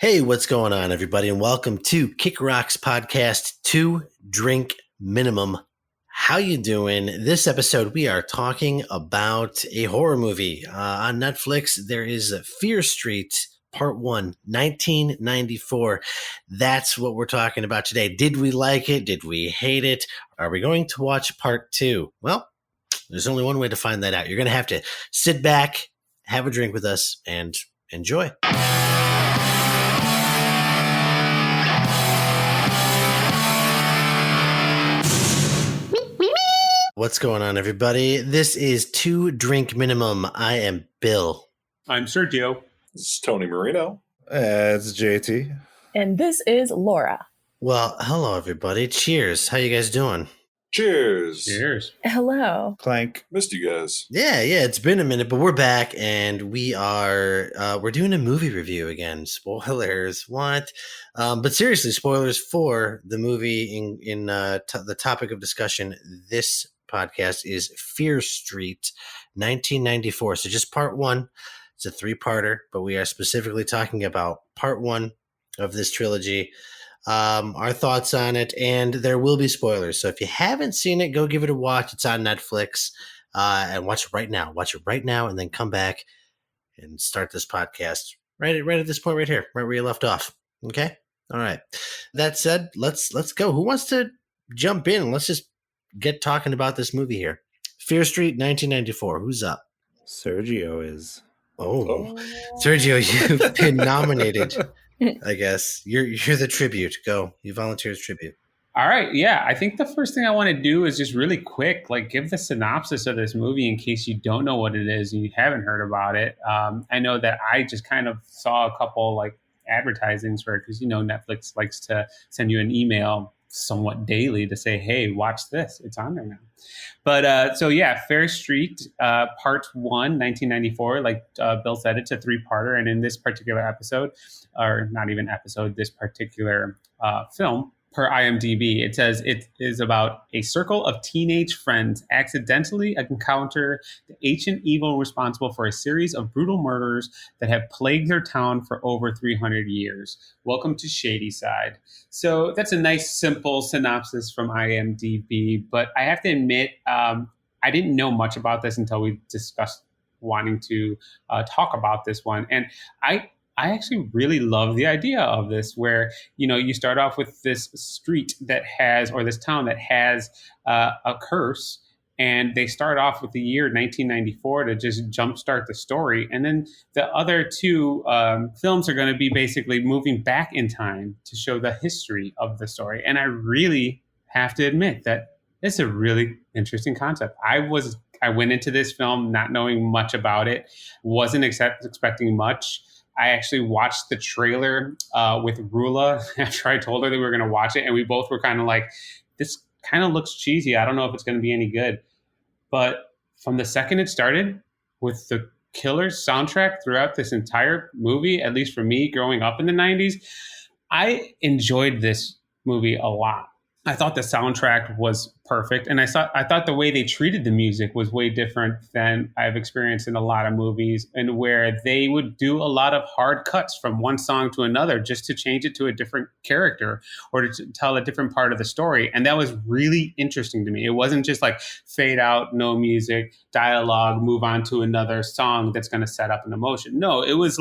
Hey, what's going on, everybody, and welcome to Kick Rock's podcast, 2 Drink Minimum. How you doing? This episode, we are talking about a horror movie. On Netflix, there is Fear Street, Part 1, 1994. That's what we're talking about today. Did we like it? Did we hate it? Are we going to watch Part 2? Well, there's only one way to find that out. You're going to have to sit back, have a drink with us, and enjoy. What's going on, everybody? This is 2 Drink Minimum. I am Bill. I'm Sergio. This is Tony Marino. It's JT. And this is Laura. Well, hello, everybody. Cheers. How you guys doing? Cheers. Cheers. Hello. Clank. Missed you guys. Yeah, it's been a minute, but we're back, and we're doing a movie review again. Spoilers, what? But seriously, spoilers for the movie in the topic of discussion this podcast is Fear Street, 1994. So just part 1. It's a 3-parter, but we are specifically talking about part 1 of this trilogy. Our thoughts on it, and there will be spoilers. So if you haven't seen it, go give it a watch. It's on Netflix, and watch it right now. Watch it right now, and then come back and start this podcast right at this point right here, right where you left off. Okay? All right. That said, let's go. Who wants to jump in? Let's just get talking about this movie here. Fear Street, 1994. Who's up? Sergio is. Oh. Sergio, you've been nominated. I guess you're the tribute. Go. You volunteer as tribute. All right. Yeah. I think the first thing I want to do is just really quick, give the synopsis of this movie in case you don't know what it is and you haven't heard about it. I know that I just kind of saw a couple advertisings for it because, Netflix likes to send you an email somewhat daily to say, hey, watch this. It's on there now. But Fear Street, Part 1, 1994, Bill said, it's a 3-parter. And in this particular episode, or not even episode, this particular film, per IMDb, it says it is about a circle of teenage friends accidentally encounter the ancient evil responsible for a series of brutal murders that have plagued their town for over 300 years. Welcome to Shadyside. So that's a nice, simple synopsis from IMDb. But I have to admit, I didn't know much about this until we discussed wanting to talk about this one. And I actually really love the idea of this, where, you start off with this street that has, or this town that has a curse, and they start off with the year 1994 to just jumpstart the story. And then the other 2 films are going to be basically moving back in time to show the history of the story. And I really have to admit that it's a really interesting concept. I went into this film not knowing much about it, wasn't expecting much. I actually watched the trailer with Rula after I told her that we were going to watch it. And we both were kind of like, this kind of looks cheesy. I don't know if it's going to be any good. But from the second it started, with the killer soundtrack throughout this entire movie, at least for me growing up in the 90s, I enjoyed this movie a lot. I thought the soundtrack was perfect. And I thought the way they treated the music was way different than I've experienced in a lot of movies, and where they would do a lot of hard cuts from one song to another just to change it to a different character or to tell a different part of the story. And that was really interesting to me. It wasn't just fade out, no music, dialogue, move on to another song that's going to set up an emotion. No, it was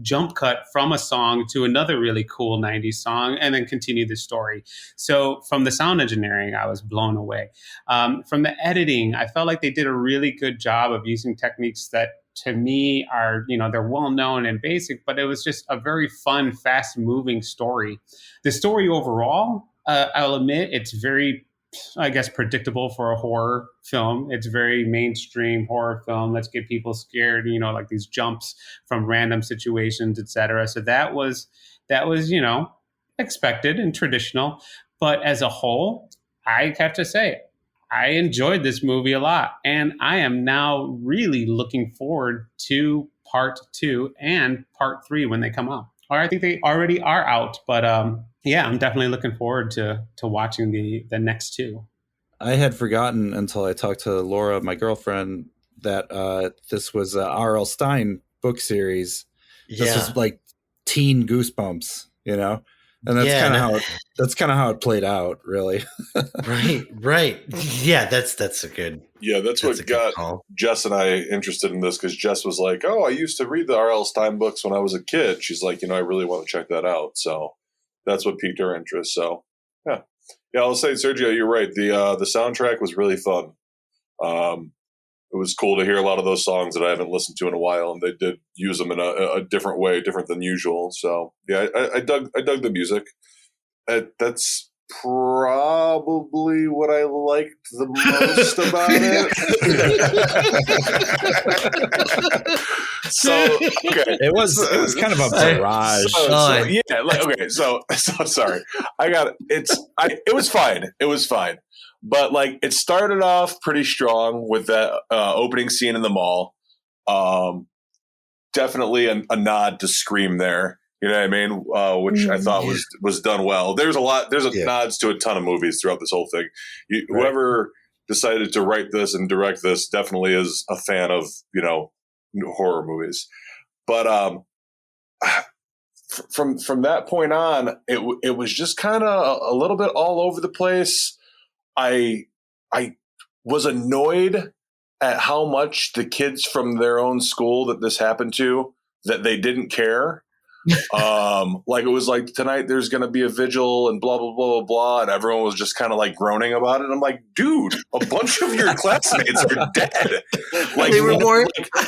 jump cut from a song to another really cool 90s song and then continue the story. So from the sound engineering, I was blown away. From the editing, I felt like they did a really good job of using techniques that, to me, are, they're well known and basic, but it was just a very fun, fast moving story. The story overall, I'll admit, it's very, predictable for a horror film. It's very mainstream horror film. Let's get people scared, these jumps from random situations, etc. So that was, expected and traditional. But as a whole, I have to say, I enjoyed this movie a lot. And I am now really looking forward to Part 2 and Part 3 when they come out. Or I think they already are out. But I'm definitely looking forward to watching the next 2. I had forgotten until I talked to Laura, my girlfriend, that this was a R.L. Stine book series. This was teen goosebumps, you know, and that's Yeah, kind of no- how it played out, really. right. Yeah, that's a good. Yeah, that's That's a what good got call. Jess and I interested in this because Jess was like, "Oh, I used to read the R.L. Stine books when I was a kid." She's like, I really want to check that out. So that's what piqued her interest. So yeah, I'll say, Sergio, you're right. The soundtrack was really fun. It was cool to hear a lot of those songs that I haven't listened to in a while, and they did use them in a different way, different than usual. So yeah, I dug the music. That's probably what I liked the most about it. So okay, It was kind of a barrage. So sorry. It was fine. It was fine. But like it started off pretty strong with that opening scene in the mall. Definitely a nod to Scream there. You know what I mean? Which I thought was done well. There's nods to a ton of movies throughout this whole thing. Whoever decided to write this and direct this definitely is a fan of, horror movies. But from that point on, it was just kind of a little bit all over the place. I was annoyed at how much the kids from their own school that this happened to, that they didn't care. Like it was like, tonight there's going to be a vigil and blah, blah, blah, blah, blah. And everyone was just kind of like groaning about it. And I'm like, dude, a bunch of your classmates are dead. Like, They were more-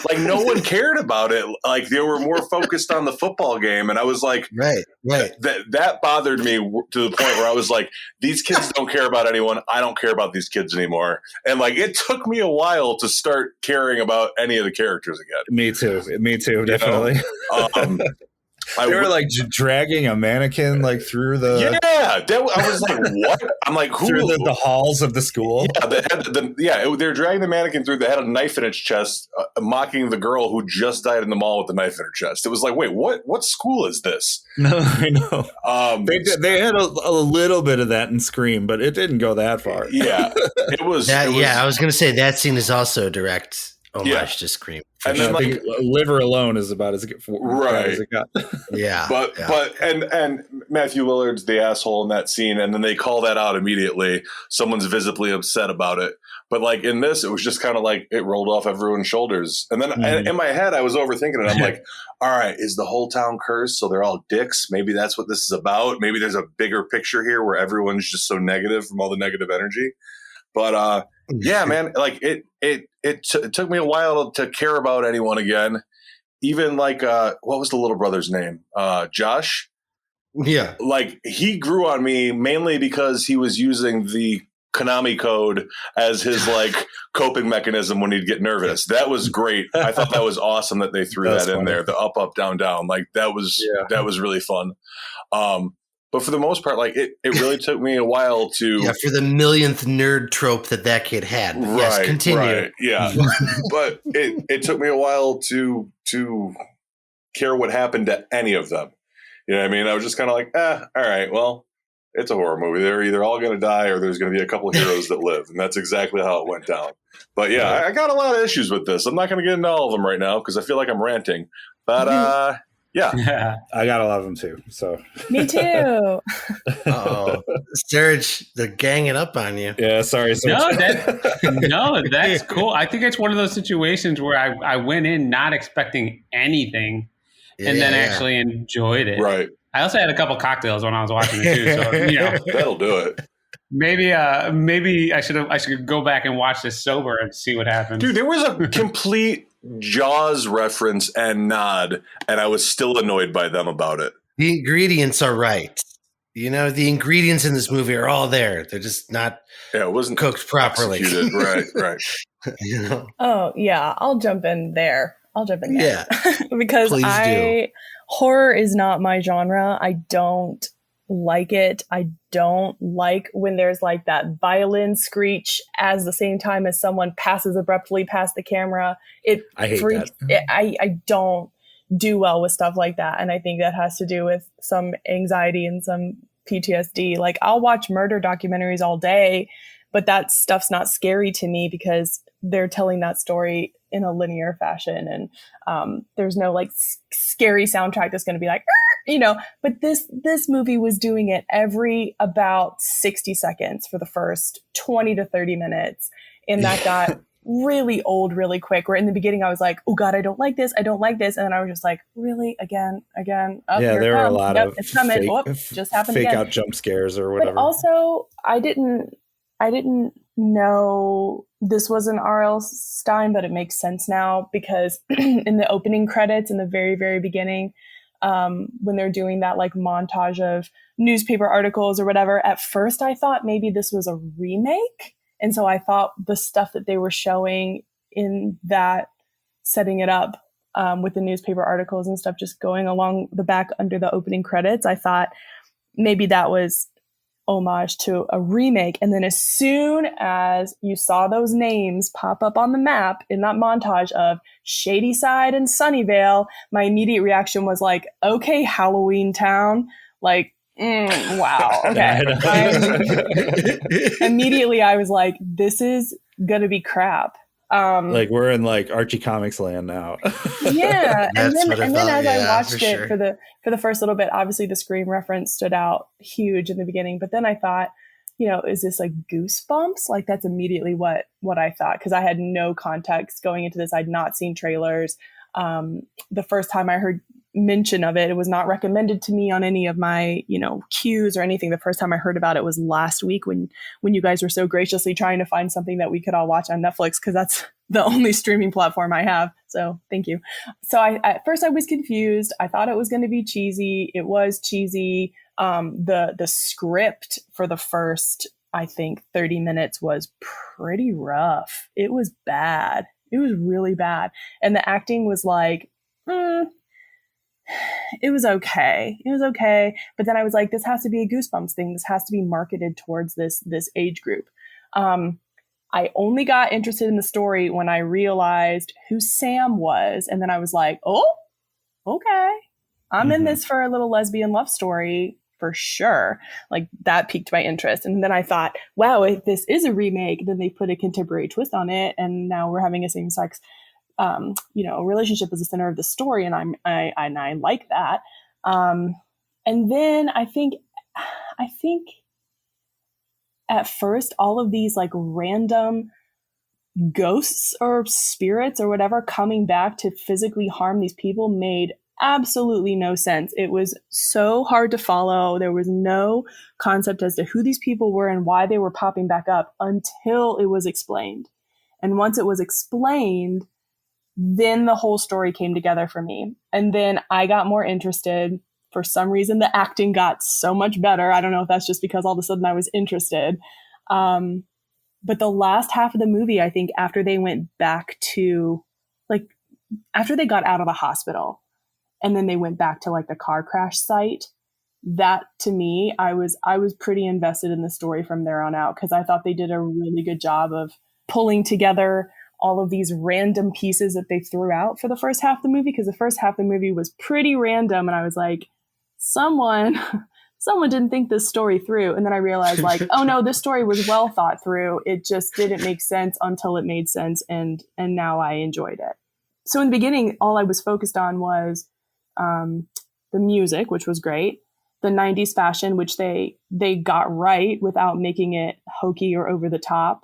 like no one cared about it. Like they were more focused on the football game. And I was like, Right. that bothered me to the point where I was like, these kids don't care about anyone. I don't care about these kids anymore. And like, it took me a while to start caring about any of the characters again. Me too, definitely. They were like dragging a mannequin like through the I was like, what? I'm like, who? Through the halls of the school. Yeah, they're dragging the mannequin through. They had a knife in its chest, mocking the girl who just died in the mall with the knife in her chest. It was like, wait, what school is this? No, I know. They had a little bit of that in Scream, but it didn't go that far. Yeah, it was. I was going to say that scene is also a direct homage to Scream. And then, I think Liver Alone is about as it got. Yeah. But and Matthew Lillard's the asshole in that scene, and then they call that out immediately. Someone's visibly upset about it. But like in this, it was just kind of like it rolled off everyone's shoulders. And then in my head, I was overthinking it. I'm like, all right, is the whole town cursed? So they're all dicks. Maybe that's what this is about. Maybe there's a bigger picture here where everyone's just so negative from all the negative energy. But yeah, man, like it took me a while to care about anyone again. Even like what was the little brother's name? Josh. Yeah. Like he grew on me mainly because he was using the Konami code as his like coping mechanism when he'd get nervous. That was great. I thought that was awesome that they threw that in there. The up, down, down. Like that was really fun. But for the most part, like it really took me a while to for the millionth nerd trope that kid had. But yes, continue. Right, yeah. But it took me a while to care what happened to any of them. You know what I mean? I was just kind of like, all right, well, it's a horror movie. They're either all going to die or there's going to be a couple heroes that live, and that's exactly how it went down. But yeah, I got a lot of issues with this. I'm not going to get into all of them right now because I feel like I'm ranting. But yeah, I got a lot of them too. So Me too. Oh, Serge, they're ganging up on you. Yeah, sorry. No, that's cool. I think it's one of those situations where I went in not expecting anything and then actually enjoyed it. Right. I also had a couple cocktails when I was watching it too. So that'll do it. Maybe I should go back and watch this sober and see what happens. Dude, there was a complete Jaws reference and nod, and I was still annoyed by them about it. The ingredients are right. The ingredients in this movie are all there. They're just not it wasn't cooked properly. Right. Oh, yeah. I'll jump in there. Yeah. Because Please horror is not my genre. I don't like it. I don't like when there's like that violin screech as the same time as someone passes abruptly past the camera. I hate that. I don't do well with stuff like that. And I think that has to do with some anxiety and some PTSD. Like I'll watch murder documentaries all day, but that stuff's not scary to me because they're telling that story in a linear fashion. And there's no like scary soundtrack that's going to be like, but this movie was doing it every about 60 seconds for the first 20 to 30 minutes. And that got really old really quick, where in the beginning I was like, oh God, I don't like this. And then I was just like, really? Again. Oh, yeah, there were a lot of it's coming. Just happened fake again. out jump scares or whatever. But also, I didn't know this was an R.L. Stine, but it makes sense now, because in the opening credits in the very, very beginning, when they're doing that like montage of newspaper articles or whatever, at first I thought maybe this was a remake. And so I thought the stuff that they were showing in that, setting it up with the newspaper articles and stuff just going along the back under the opening credits, I thought maybe that was homage to a remake. And then as soon as you saw those names pop up on the map in that montage of Shadyside and Sunnyvale, my immediate reaction was like, okay, Halloween Town, like, wow. Okay. Immediately I was like, this is gonna be crap. Like we're in like Archie Comics land now. Yeah. And then as I watched it for the first little bit, obviously the Scream reference stood out huge in the beginning, but then I thought, is this like Goosebumps? Like that's immediately what I thought, because I had no context going into this. I'd not seen trailers. The first time I heard mention of it, it was not recommended to me on any of my, cues or anything. The first time I heard about it was last week when you guys were so graciously trying to find something that we could all watch on Netflix, because that's the only streaming platform I have. So thank you. So at first I was confused. I thought it was going to be cheesy. It was cheesy. The script for the first, I think, 30 minutes was pretty rough. It was bad. It was really bad. And the acting was like, it was okay. But then I was like, this has to be a Goosebumps thing. This has to be marketed towards this age group. I only got interested in the story when I realized who Sam was. And then I was like, oh, okay. I'm in this for a little lesbian love story for sure. Like that piqued my interest. And then I thought, wow, if this is a remake, then they put a contemporary twist on it. And now we're having a same sex relationship as the center of the story, and I like that. And then I think at first all of these like random ghosts or spirits or whatever coming back to physically harm these people made absolutely no sense. It was so hard to follow. There was no concept as to who these people were and why they were popping back up until it was explained. And once it was explained, then the whole story came together for me. And then I got more interested. For some reason, the acting got so much better. I don't know if that's just because all of a sudden I was interested. But the last half of the movie, I think after they went back to, like, after they got out of the hospital and then they went back to like the car crash site, that to me, I was pretty invested in the story from there on out, because I thought they did a really good job of pulling together all of these random pieces that they threw out for the first half of the movie, because the first half of the movie was pretty random. And I was like, someone didn't think this story through. And then I realized like, oh no, this story was well thought through. It just didn't make sense until it made sense. And now I enjoyed it. So in the beginning, all I was focused on was the music, which was great. The 90s fashion, which they got right without making it hokey or over the top.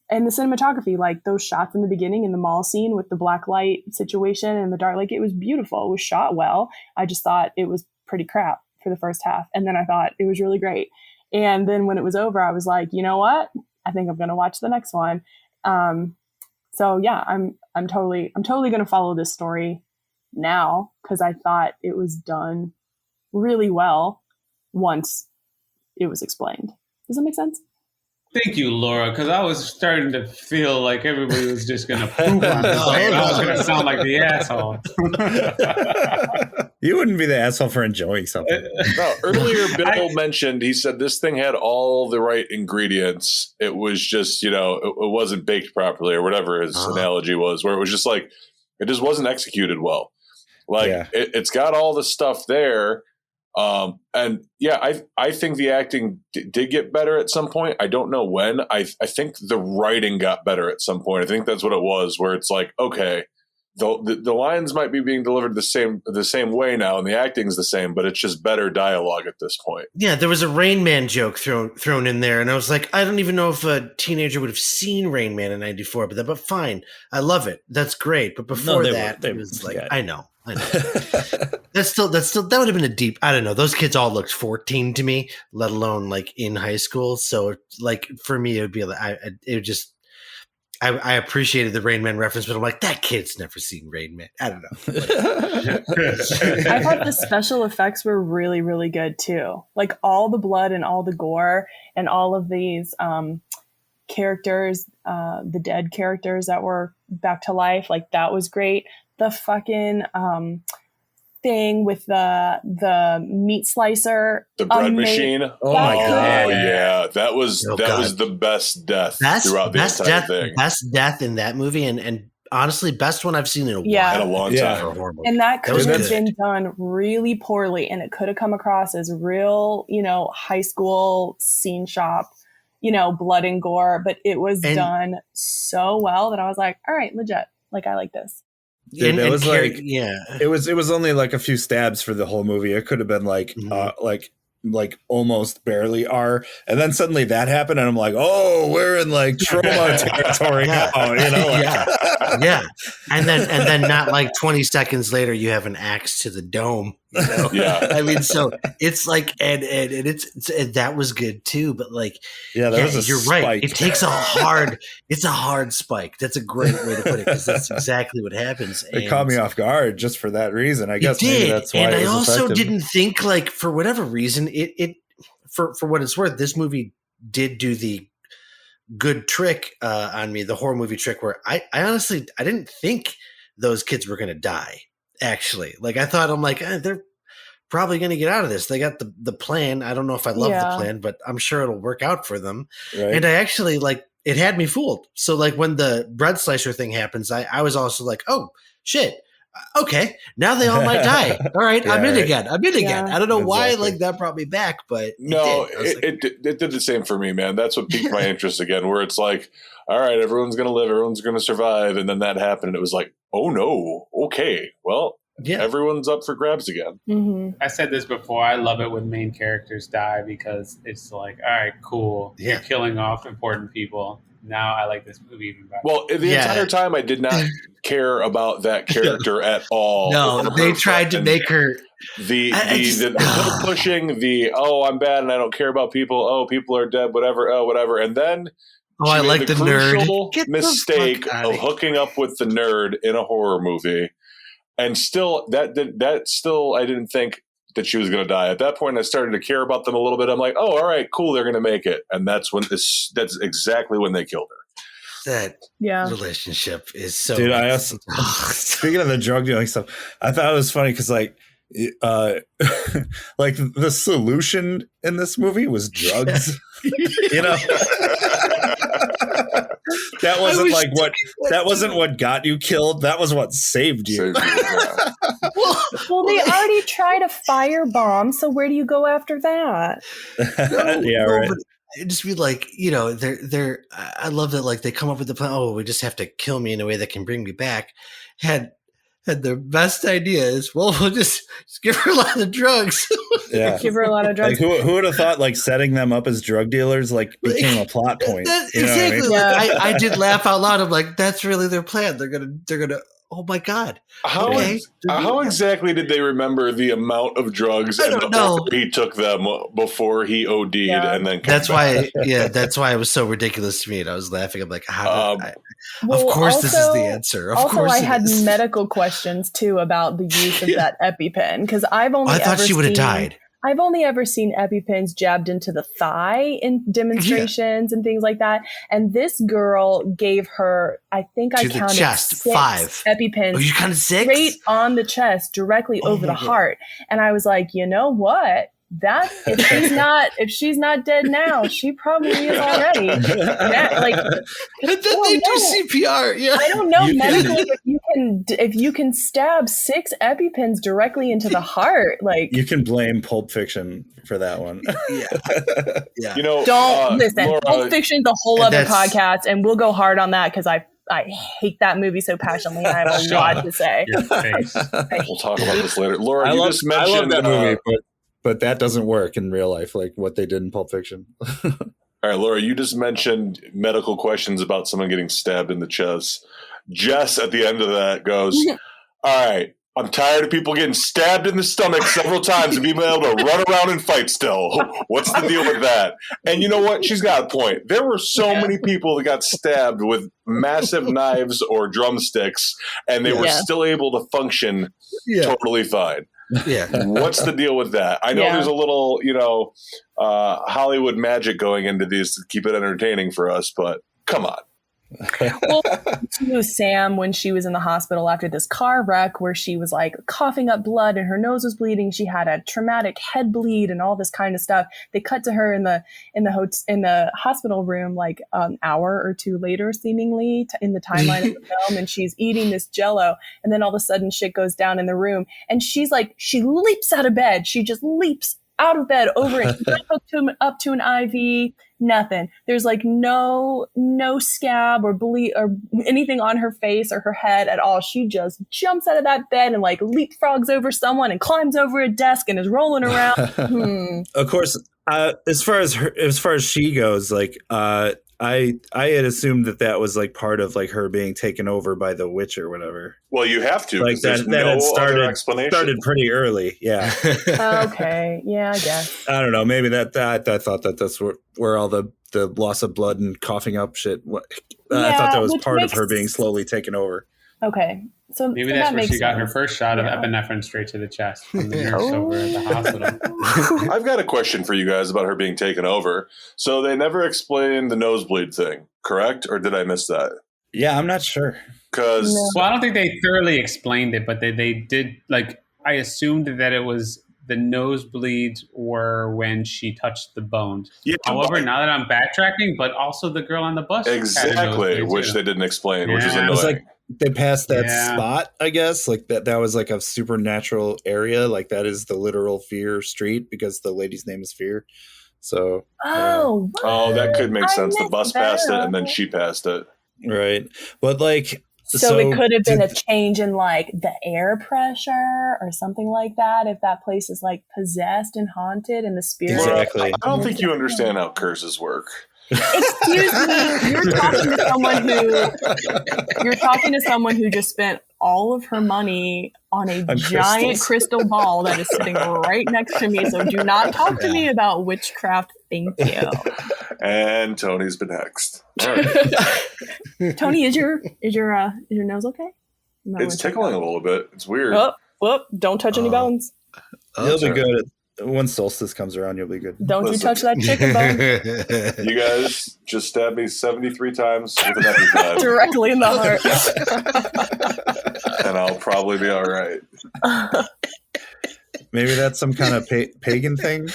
And the cinematography, like those shots in the beginning in the mall scene with the black light situation and the dark, like it was beautiful. It was shot well. I just thought it was pretty crap for the first half. And then I thought it was really great. And then when it was over, I was like, you know what? I think I'm going to watch the next one. So yeah, I'm totally going to follow this story now, because I thought it was done really well once it was explained. Does that make sense? Thank you, Laura, because I was starting to feel like everybody was just going to poop on this. Like, I was going to sound like the asshole. You wouldn't be the asshole for enjoying something. No, earlier Bill mentioned, he said this thing had all the right ingredients. It was just, it wasn't baked properly or whatever his analogy was, where it was just like, it just wasn't executed well. Like it's got all the stuff there. And yeah, I think the acting did get better at some point. I don't know when. I think the writing got better at some point. I think that's what it was, where it's like, okay, the lines might be being delivered the same way now, and the acting's the same, but it's just better dialogue at this point. Yeah, there was a Rain Man joke thrown in there, and I was like, I don't even know if a teenager would have seen Rain Man in '94, but fine, I love it. That's great. But before it was like, I know. That's still that would have been a deep. I don't know. Those kids all looked 14 to me, let alone like in high school. So like for me, it would be I appreciated the Rain Man reference, but I'm like, that kid's never seen Rain Man. I don't know. I thought the special effects were really, really good too. Like all the blood and all the gore and all of these characters, the dead characters that were back to life, like that was great. The fucking thing with the meat slicer, the bread machine. Oh my god! Yeah, that was the best death throughout the entire thing. Best death in that movie, and honestly, best one I've seen in a while. In a long time. And that could have been done really poorly, and it could have come across as real, high school scene shop, blood and gore. But it was done so well that I was like, all right, legit. Like I like this. Dude, it was only like a few stabs for the whole movie. It could have been like like almost barely R, and then suddenly that happened, and I'm like, oh, we're in like trauma territory now, yeah. And then not like 20 seconds later, you have an axe to the dome. Yeah. I mean, so it's like, and that was good too, but like, you're right. spike. It takes it's a hard spike. That's a great way to put it, because that's exactly what happens. It caught me off guard just for that reason. I guess maybe that's why. And I also effective. didn't think, like, for whatever reason, it for what it's worth, this movie did do the good trick on me, the horror movie trick, where I honestly I didn't think those kids were going to die. Actually, like I thought, I'm like, they're probably going to get out of this. They got the plan. I don't know if I love the plan, but I'm sure it'll work out for them. Right. And I actually, like, it had me fooled. So like when the bread slicer thing happens, I was also like, oh shit. Okay, now they all might die. All right, I'm in again. I don't know why, like, that brought me back, but it did the same for me, man. That's what piqued my interest again, where it's like, all right, everyone's going to live, everyone's going to survive, and then that happened, and it was like, oh no, okay, well, everyone's up for grabs again. Mm-hmm. I said this before, I love it when main characters die, because it's like, all right, cool, you're killing off important people. Now I like this movie even better. Well, the entire time I did not care about that character at all. No, they tried to make her the pushing I'm bad and I don't care about people. People are dead, whatever. And then I like the nerd mistake of hooking up with the nerd in a horror movie, and still I didn't think that she was going to die. At that point, I started to care about them a little bit. I'm like, oh, all right, cool, they're going to make it. And that's exactly when they killed her. That relationship is so... Dude, I also, speaking of the drug dealing stuff, I thought it was funny because like the solution in this movie was drugs. That wasn't what got you killed. That was what saved you. Well, they already tried a firebomb, so where do you go after that? Right. It just be like, they're I love that, like, they come up with the plan. Oh, we just have to kill me in a way that can bring me back. Had the best idea is, well, we'll just give her a lot of drugs. Yeah, give her a lot of drugs. Like, who would have thought, like, setting them up as drug dealers became a plot point? Exactly. I mean? I did laugh out loud. I'm like, that's really their plan. They're gonna. Oh my god! How exactly did they remember the amount of drugs and the order he took them before he OD'd and then? That's why it was so ridiculous to me, and I was laughing. I'm like, of course, this is the answer. Of course, I had medical questions too about the use of that EpiPen, because I thought she would have died. I've only ever seen EpiPens jabbed into the thigh in demonstrations and things like that. And this girl gave her, I think I counted chest, 6 EpiPens. Oh, you counted 6? Straight on the chest, directly over the heart. And I was like, you know what? That if she's not dead now, she probably is already. They do CPR. Yeah, I don't know medically if you can stab 6 EpiPens directly into the heart. Like, you can blame Pulp Fiction for that one. Yeah. Don't listen. Laura, Pulp Fiction's a whole other podcast, and we'll go hard on that because I I hate that movie so passionately. I have a lot to say. We'll talk about this later. Laura, you just mentioned I love that movie, but that doesn't work in real life, like what they did in Pulp Fiction. All right, Laura, you just mentioned medical questions about someone getting stabbed in the chest. Jess at the end of that goes, all right, I'm tired of people getting stabbed in the stomach several times and being able to run around and fight still. What's the deal with that? And you know what? She's got a point. There were so many people that got stabbed with massive knives or drumsticks, and they were still able to function totally fine. Yeah. What's the deal with that? I know there's a little, Hollywood magic going into these to keep it entertaining for us, but come on. Well, Sam, when she was in the hospital after this car wreck where she was like coughing up blood and her nose was bleeding, she had a traumatic head bleed and all this kind of stuff. They cut to her in the hospital room like an hour or two later, seemingly in the timeline of the film, and she's eating this Jello, and then all of a sudden shit goes down in the room, and she's like, she leaps out of bed. She just leaps out of bed over it, hooked up to an IV. Nothing. There's like no scab or bleed or anything on her face or her head at all. She just jumps out of that bed and like leapfrogs over someone and climbs over a desk and is rolling around. Of course, as far as she goes, like I had assumed that was like part of like her being taken over by the witch or whatever. Well, you have to, like that had started pretty early. Yeah. Okay. Yeah, I guess. I don't know. Maybe I thought that's where all the loss of blood and coughing up shit. I thought that was part of her being slowly taken over. Okay. So maybe that's where she got her first shot of epinephrine straight to the chest from the nurse over at the hospital. I've got a question for you guys about her being taken over. So they never explained the nosebleed thing, correct? Or did I miss that? Yeah, I'm not sure. Well, I don't think they thoroughly explained it, but they did. Like, I assumed that it was the nosebleeds were when she touched the bones. Yeah, however, now that I'm backtracking, but also the girl on the bus. Exactly, which they didn't explain, which is annoying. It was like, they passed that spot, I guess, like that was like a supernatural area. Like that is the literal Fear Street because the lady's name is Fear. So that could make sense. The bus passed it and then she passed it. Right. But like so it could have been a change in like the air pressure or something like that if that place is like possessed and haunted and the spirit. Exactly. I don't think you understand how curses work. Excuse me, you're talking to someone who just spent all of her money on a giant crystal ball that is sitting right next to me. So do not talk to me about witchcraft. Thank you. And Tony's been hexed. All right. Tony, is your nose okay? It's tickling a little bit. It's weird. Don't touch any bones. You'll be good. When solstice comes around, you'll be good. Don't you touch that chicken bone. You guys just stabbed me 73 times with an EpiPen. Directly in the heart. And I'll probably be all right. Maybe that's some kind of pagan thing.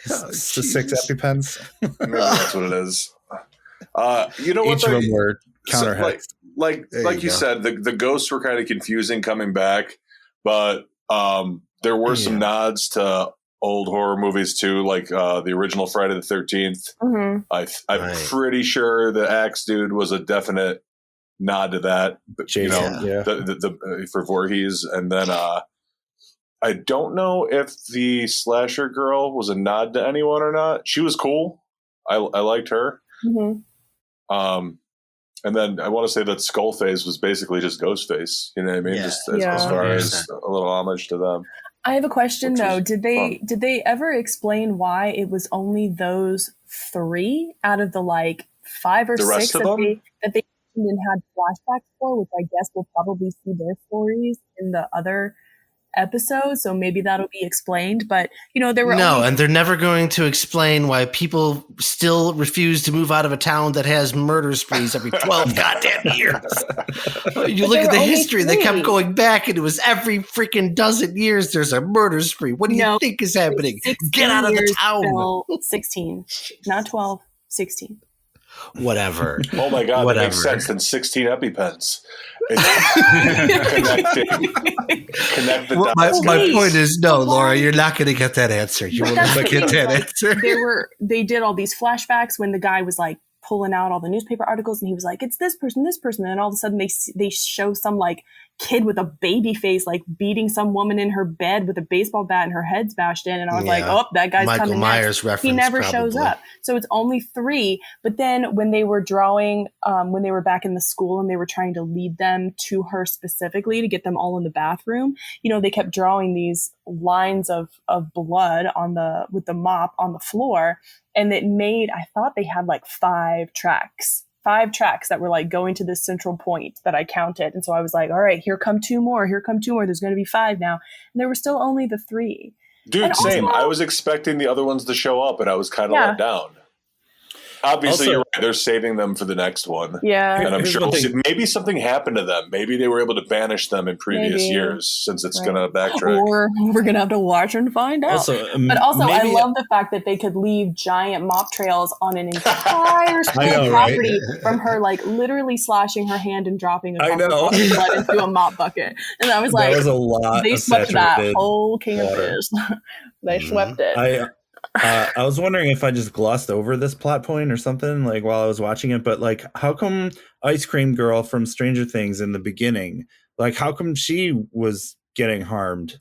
6 EpiPens. Maybe that's what it is. You know what? Each of them were counter like you said, the ghosts were kind of confusing coming back, but there were some nods to old horror movies too, like the original Friday the 13th. Mm-hmm. I'm pretty sure the axe dude was a definite nod to that. For Voorhees, and then I don't know if the slasher girl was a nod to anyone or not. She was cool. I liked her. Mm-hmm. And then I want to say that Skullface was basically just Ghostface. You know what I mean? Yeah. Just as far as a little homage to them. I have a question though. Did they ever explain why it was only those 3 out of the like 5 or 6 that they even had flashbacks for, which I guess we'll probably see their stories in the other episode, so maybe that'll be explained. But there were and they're never going to explain why people still refuse to move out of a town that has murder sprees every 12 goddamn years. You look at the history; they kept going back, and it was every freaking dozen years there's a murder spree. What do you think is happening? Get out of the town. 16, not 12, 16. Whatever. Oh my God, that makes sense. Than 16 EpiPens. Connect the dots. My point is, no, Laura, you're not going to get that answer. You will not get that answer. They did all these flashbacks when the guy was like pulling out all the newspaper articles, and he was like, it's this person, and then all of a sudden they show some like kid with a baby face like beating some woman in her bed with a baseball bat and her head's bashed in, and I was like, oh, that guy's Michael coming Myers next. reference, he never probably shows up. So it's only 3. But then when they were drawing, when they were back in the school and they were trying to lead them to her specifically to get them all in the bathroom, you know, they kept drawing these lines of blood with the mop on the floor, and it made, I thought they had like 5 tracks that were like going to this central point that I counted. And so I was like, all right, here come 2 more. There's going to be 5 now. And there were still only the 3. Dude, and same. also, I was expecting the other ones to show up, and I was kind of let down. Obviously, Also, you're right. They're saving them for the next one. Yeah. And I'm Here's sure one thing. maybe something happened to them. Maybe they were able to banish them in previous years, since it's going to backtrack. Or we're going to have to watch and find out. But also, I love the fact that they could leave giant mop trails on an entire school property from her, like, literally slashing her hand and dropping a blood into a mop bucket. And I was like, that was a lot they of swept that saturated whole campus. They swept it. I was wondering if I just glossed over this plot point or something, like, while I was watching it, but like, how come Ice Cream Girl from Stranger Things in the beginning, like, how come she was getting harmed?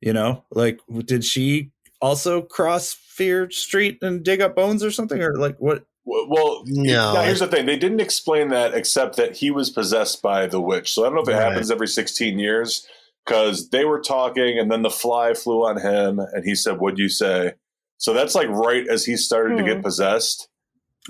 You know, like, did she also cross Fear Street and dig up bones or something, or like what? Well, no. Here's the thing. They didn't explain that, except that he was possessed by the witch. So I don't know if it happens every 16 years, because they were talking and then the fly flew on him and he said, "What'd you say?" So that's like right as he started to get possessed.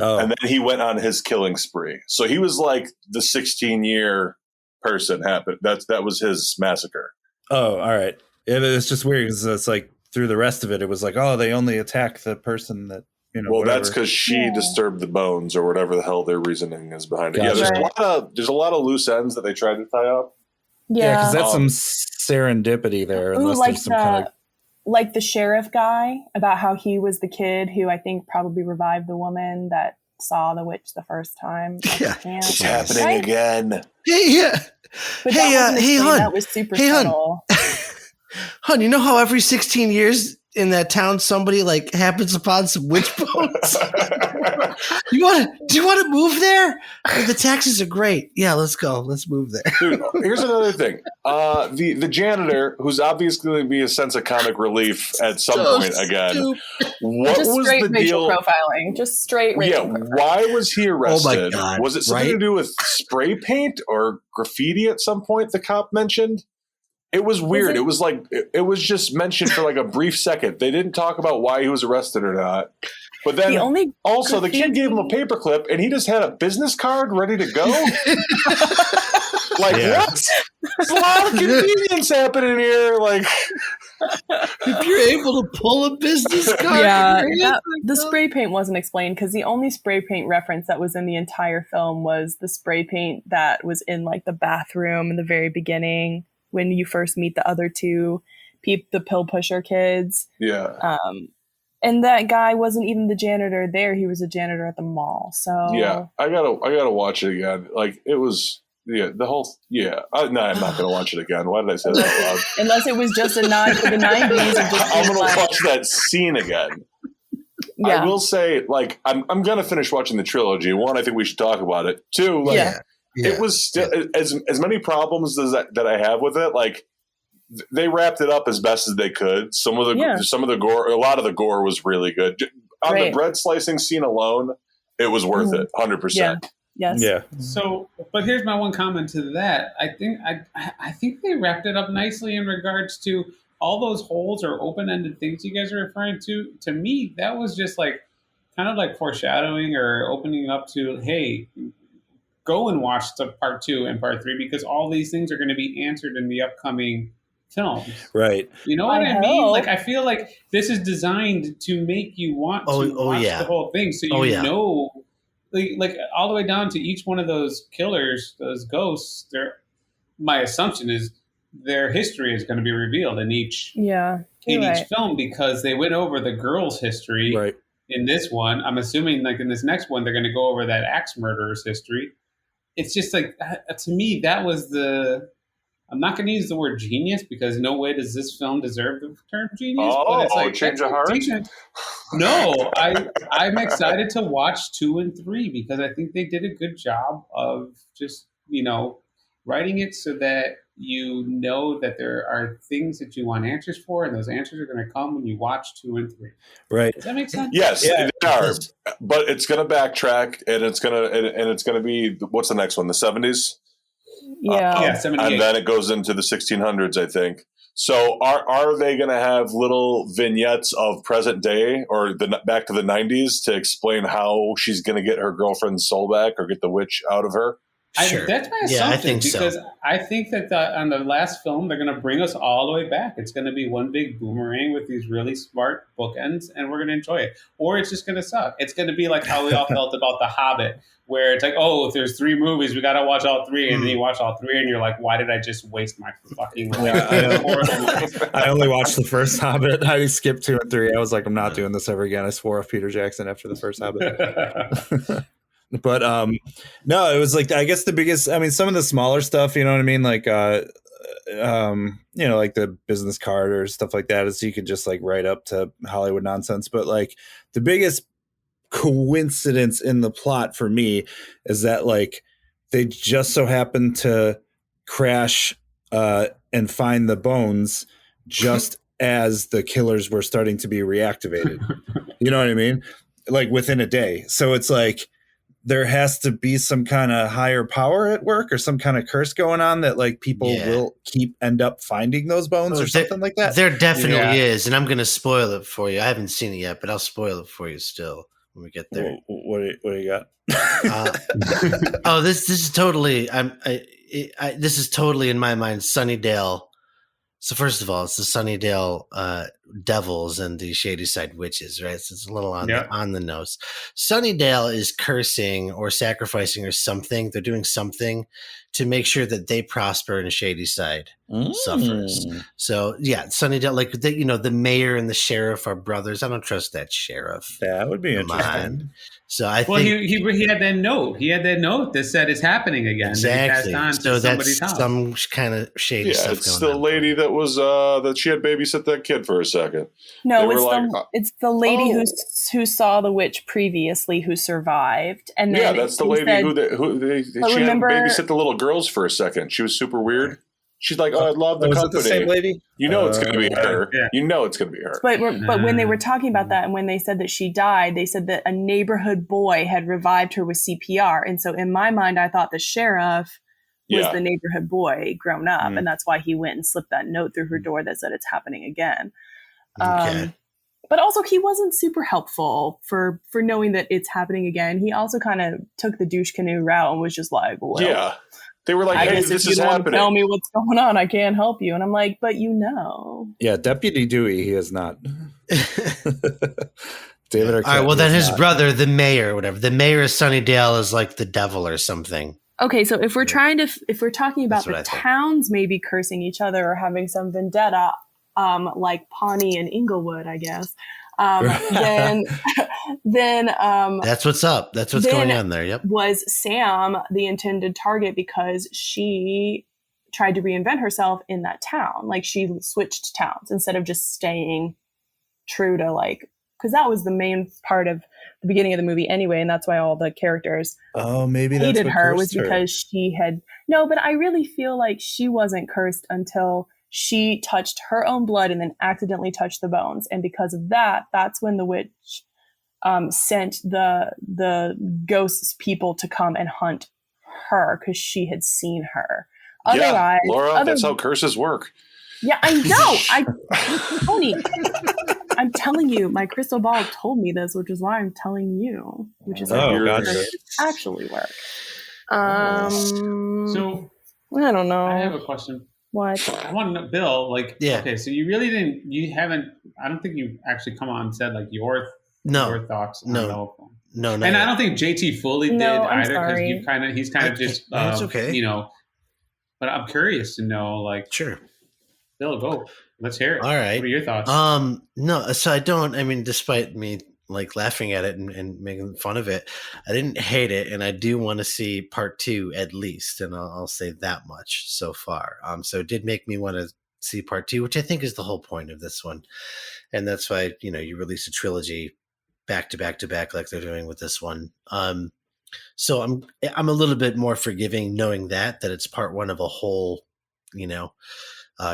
Oh. And then he went on his killing spree. So he was like the 16-year person happened. That was his massacre. Oh, all right. It's just weird because it's like through the rest of it, it was like, oh, they only attack the person that, you know. Well, whatever. that's because she disturbed the bones or whatever the hell their reasoning is behind it. Gotcha. Yeah, there's a lot of loose ends that they tried to tie up. Yeah, because that's some serendipity there. Ooh, like there's some kind of... like the sheriff guy, about how he was the kid who I think probably revived the woman that saw the witch the first time. It's happening again. Hey, But hey, hon. That was super subtle. Hon, you know how every 16 years in that town somebody like happens upon some witch bones? Do you want to move there? The taxes are great. Yeah, let's go. Let's move there. Dude, here's another thing. The janitor, who's obviously going to be a sense of comic relief at some point again. What just was straight the racial deal? Profiling. Just straight racial profiling. Why was he arrested? Oh my God, was it something to do with spray paint or graffiti at some point the cop mentioned? It was weird. It was like it was just mentioned for like a brief second. They didn't talk about why he was arrested or not. But then also the kid gave him a paperclip and he just had a business card ready to go. What? There's a lot of convenience happening here. Like, if you're able to pull a business card, the spray paint wasn't explained because the only spray paint reference that was in the entire film was the spray paint that was in like the bathroom in the very beginning when you first meet the other 2 the pill pusher kids. Yeah. And that guy wasn't even the janitor there. He was a janitor at the mall. So yeah, I gotta watch it again. Like it was, the whole, no, I'm not gonna watch it again. Why did I say that out loud? Unless it was just a nod for the 90s. I'm gonna watch that scene again. Yeah. I will say, like, I'm gonna finish watching the trilogy. 1, I think we should talk about it. 2, like, it was still as many problems as that I have with it. Like, they wrapped it up as best as they could. Some of the gore, a lot of the gore was really good. On the bread slicing scene alone, it was worth it, 100%. Yeah. Yes. Yeah. So, but here's my one comment to that. I think they wrapped it up nicely in regards to all those holes or open-ended things you guys are referring to. To me, that was just like kind of like foreshadowing or opening up to, hey, go and watch the part 2 and part 3 because all these things are going to be answered in the upcoming films. Right. You know what I mean? Like, I feel like this is designed to make you want to watch the whole thing. So you know, like all the way down to each one of those killers, those ghosts, my assumption is their history is going to be revealed in each film because they went over the girl's history in this one. I'm assuming like in this next one, they're going to go over that axe murderer's history. It's just like, to me, that was the I'm not going to use the word genius because no way does this film deserve the term genius. But it's like change of heart. No, I'm excited to watch 2 and 3 because I think they did a good job of just writing it so that you know that there are things that you want answers for, and those answers are going to come when you watch 2 and 3. Right? Does that make sense? Yes, they are. But it's going to backtrack, and it's going to be what's the next one? The 70s. Yeah, 78. And then it goes into the 1600s, I think. So are they going to have little vignettes of present day or back to the 90s to explain how she's going to get her girlfriend's soul back or get the witch out of her? Sure. That's my assumption. I think because so. I think that on the last film, they're going to bring us all the way back. It's going to be one big boomerang with these really smart bookends, and we're going to enjoy it. Or it's just going to suck. It's going to be like how we all felt about The Hobbit, where it's like, oh, if there's 3 movies, we got to watch all 3. And then you watch all 3, and you're like, why did I just waste my fucking life? I only watched the first Hobbit. I skipped 2 and 3. I was like, I'm not doing this ever again. I swore off Peter Jackson after the first Hobbit. But no, it was like, I guess the biggest, I mean, some of the smaller stuff, you know what I mean? Like, like the business card or stuff like that is you could just like write up to Hollywood nonsense. But like the biggest coincidence in the plot for me is that like they just so happen to crash and find the bones just as the killers were starting to be reactivated. You know what I mean? Like within a day. So it's like, there has to be some kind of higher power at work or some kind of curse going on that like people will end up finding those bones or something like that. There definitely is. And I'm going to spoil it for you. I haven't seen it yet, but I'll spoil it for you still when we get there. What do you got? This is totally, this is totally in my mind, Sunnydale. So first of all, it's the Sunnydale devils and the Shadyside witches, right? So it's a little on the nose. Sunnydale is cursing or sacrificing or something. They're doing something to make sure that they prosper and Shadyside suffers. So yeah, Sunnydale, like the mayor and the sheriff are brothers. I don't trust that sheriff. That would be interesting. So I think he had that note. He had that note that said it's happening again. Exactly. That So that's some kind of shady stuff. It's the lady that was that she had babysit that kid for a second. No, it's the lady who saw the witch previously who survived, and then that's the lady she had babysit the little girls for a second. She was super weird. She's like, "Oh, I love the company." Was it the same lady? You know it's going to be her. Yeah. You know it's going to be her. But when they were talking about that, and when they said that she died, they said that a neighborhood boy had revived her with CPR. And so in my mind, I thought the sheriff was the neighborhood boy grown up, and that's why he went and slipped that note through her door that said it's happening again. Okay. But also, he wasn't super helpful for knowing that it's happening again. He also kind of took the douche canoe route and was just like, well, yeah. They were like, I hey, guess this if is you happening. Don't tell me what's going on, I can't help you. And I'm like, but Yeah, Deputy Dewey, he is not. David Arquette. All right, well, then his brother, the mayor, whatever. The mayor of Sunnydale is like the devil or something. Okay, so if we're talking about the towns maybe cursing each other or having some vendetta, like Pawnee and Inglewood, I guess, then that's what's up. That's what's going on there. Yep. Was Sam the intended target because she tried to reinvent herself in that town? Like she switched towns instead of just staying true to because that was the main part of the beginning of the movie anyway, and that's why all the characters maybe hated her was because she had but I really feel like she wasn't cursed until she touched her own blood and then accidentally touched the bones, and because of that, that's when the witch sent the ghosts people to come and hunt her because she had seen her. Otherwise, Laura, that's how curses work. Yeah, I know. Tony, I'm telling you, my crystal ball told me this, which is why I'm telling you, which is how curses actually work. So I don't know. I have a question. What? I want to know, Bill, okay, so you haven't, I don't think you actually come on and said your thoughts on the film. No. And I don't think JT fully did either because he's kind of just, that's okay. But I'm curious to know, sure. Bill, go. Let's hear it. All right. What are your thoughts? No, so despite me like laughing at it and making fun of it. I didn't hate it, and I do want to see part 2 at least, and I'll say that much so far. So it did make me want to see part 2, which I think is the whole point of this one, and that's why you release a trilogy back to back to back like they're doing with this one. So I'm a little bit more forgiving knowing that it's part 1 of a whole,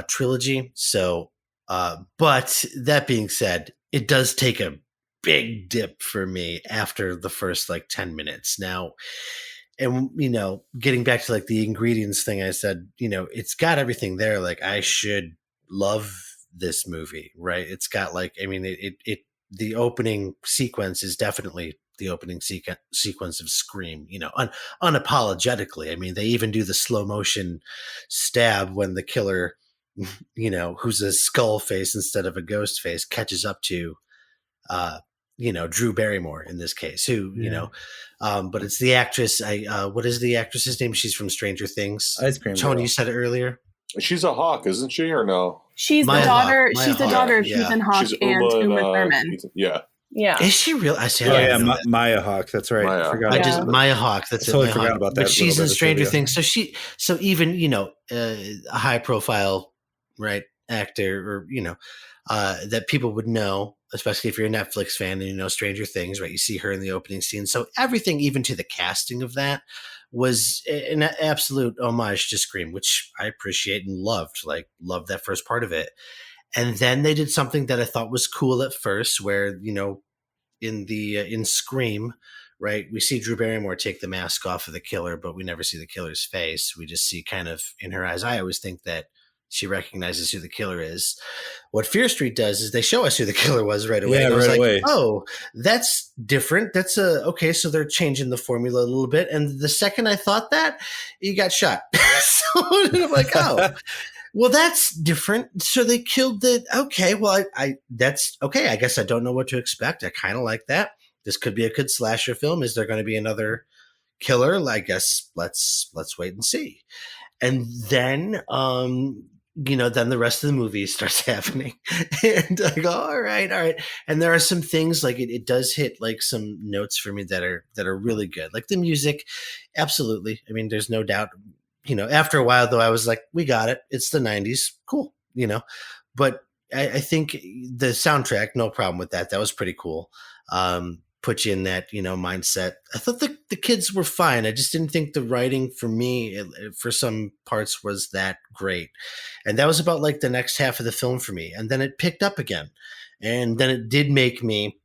trilogy. So, but that being said, it does take a big dip for me after the first like 10 minutes now. And, getting back to like the ingredients thing I said, it's got everything there. Like I should love this movie, right? It's got like, I mean, the opening sequence is definitely the opening sequence of Scream, unapologetically. I mean, they even do the slow motion stab when the killer, who's a skull face instead of a ghost face, catches up to, Drew Barrymore in this case, who, but it's the actress. What is the actress's name? She's from Stranger Things. Ice Cream Tony, Girl. you said it earlier. She's a Hawk, isn't she, or no? She's Maya the daughter. Hawke. She's the Maya daughter Hawke, of yeah. Ethan Hawke She's and Uma Thurman. Yeah. Yeah. Is she real? I see. Oh yeah, Maya Hawke. That's right. Maya. I forgot I about just that. Maya Hawke. That's I totally it. forgot Hawke. about that But she's little in bit of Stranger trivia. Things, so even a high profile right actor or that people would know, especially if you're a Netflix fan and you know Stranger Things, right? You see her in the opening scene, so everything, even to the casting of that, was an absolute homage to Scream, which I appreciate and loved. Like loved that first part of it, and then they did something that I thought was cool at first, where in Scream, right, we see Drew Barrymore take the mask off of the killer, but we never see the killer's face. We just see kind of in her eyes. I always think that she recognizes who the killer is. What Fear Street does is they show us who the killer was right away. Yeah, and I was right like, away. oh, that's different. That's okay. So they're changing the formula a little bit. And the second I thought that, he got shot. So I'm like, oh. Well, that's different. So they killed okay. Well, I that's okay. I guess I don't know what to expect. I kind of like that. This could be a good slasher film. Is there going to be another killer? I guess let's wait and see. And then, then the rest of the movie starts happening, and I go, all right. And there are some things like it does hit like some notes for me that are really good, like the music. Absolutely. I mean, there's no doubt. After a while, though, I was like, we got it. It's the 90s. Cool. But I think the soundtrack, no problem with that. That was pretty cool. Put you in that, mindset. I thought the kids were fine. I just didn't think the writing for me, for some parts, was that great. And that was about like the next half of the film for me. And then it picked up again. And then it did make me,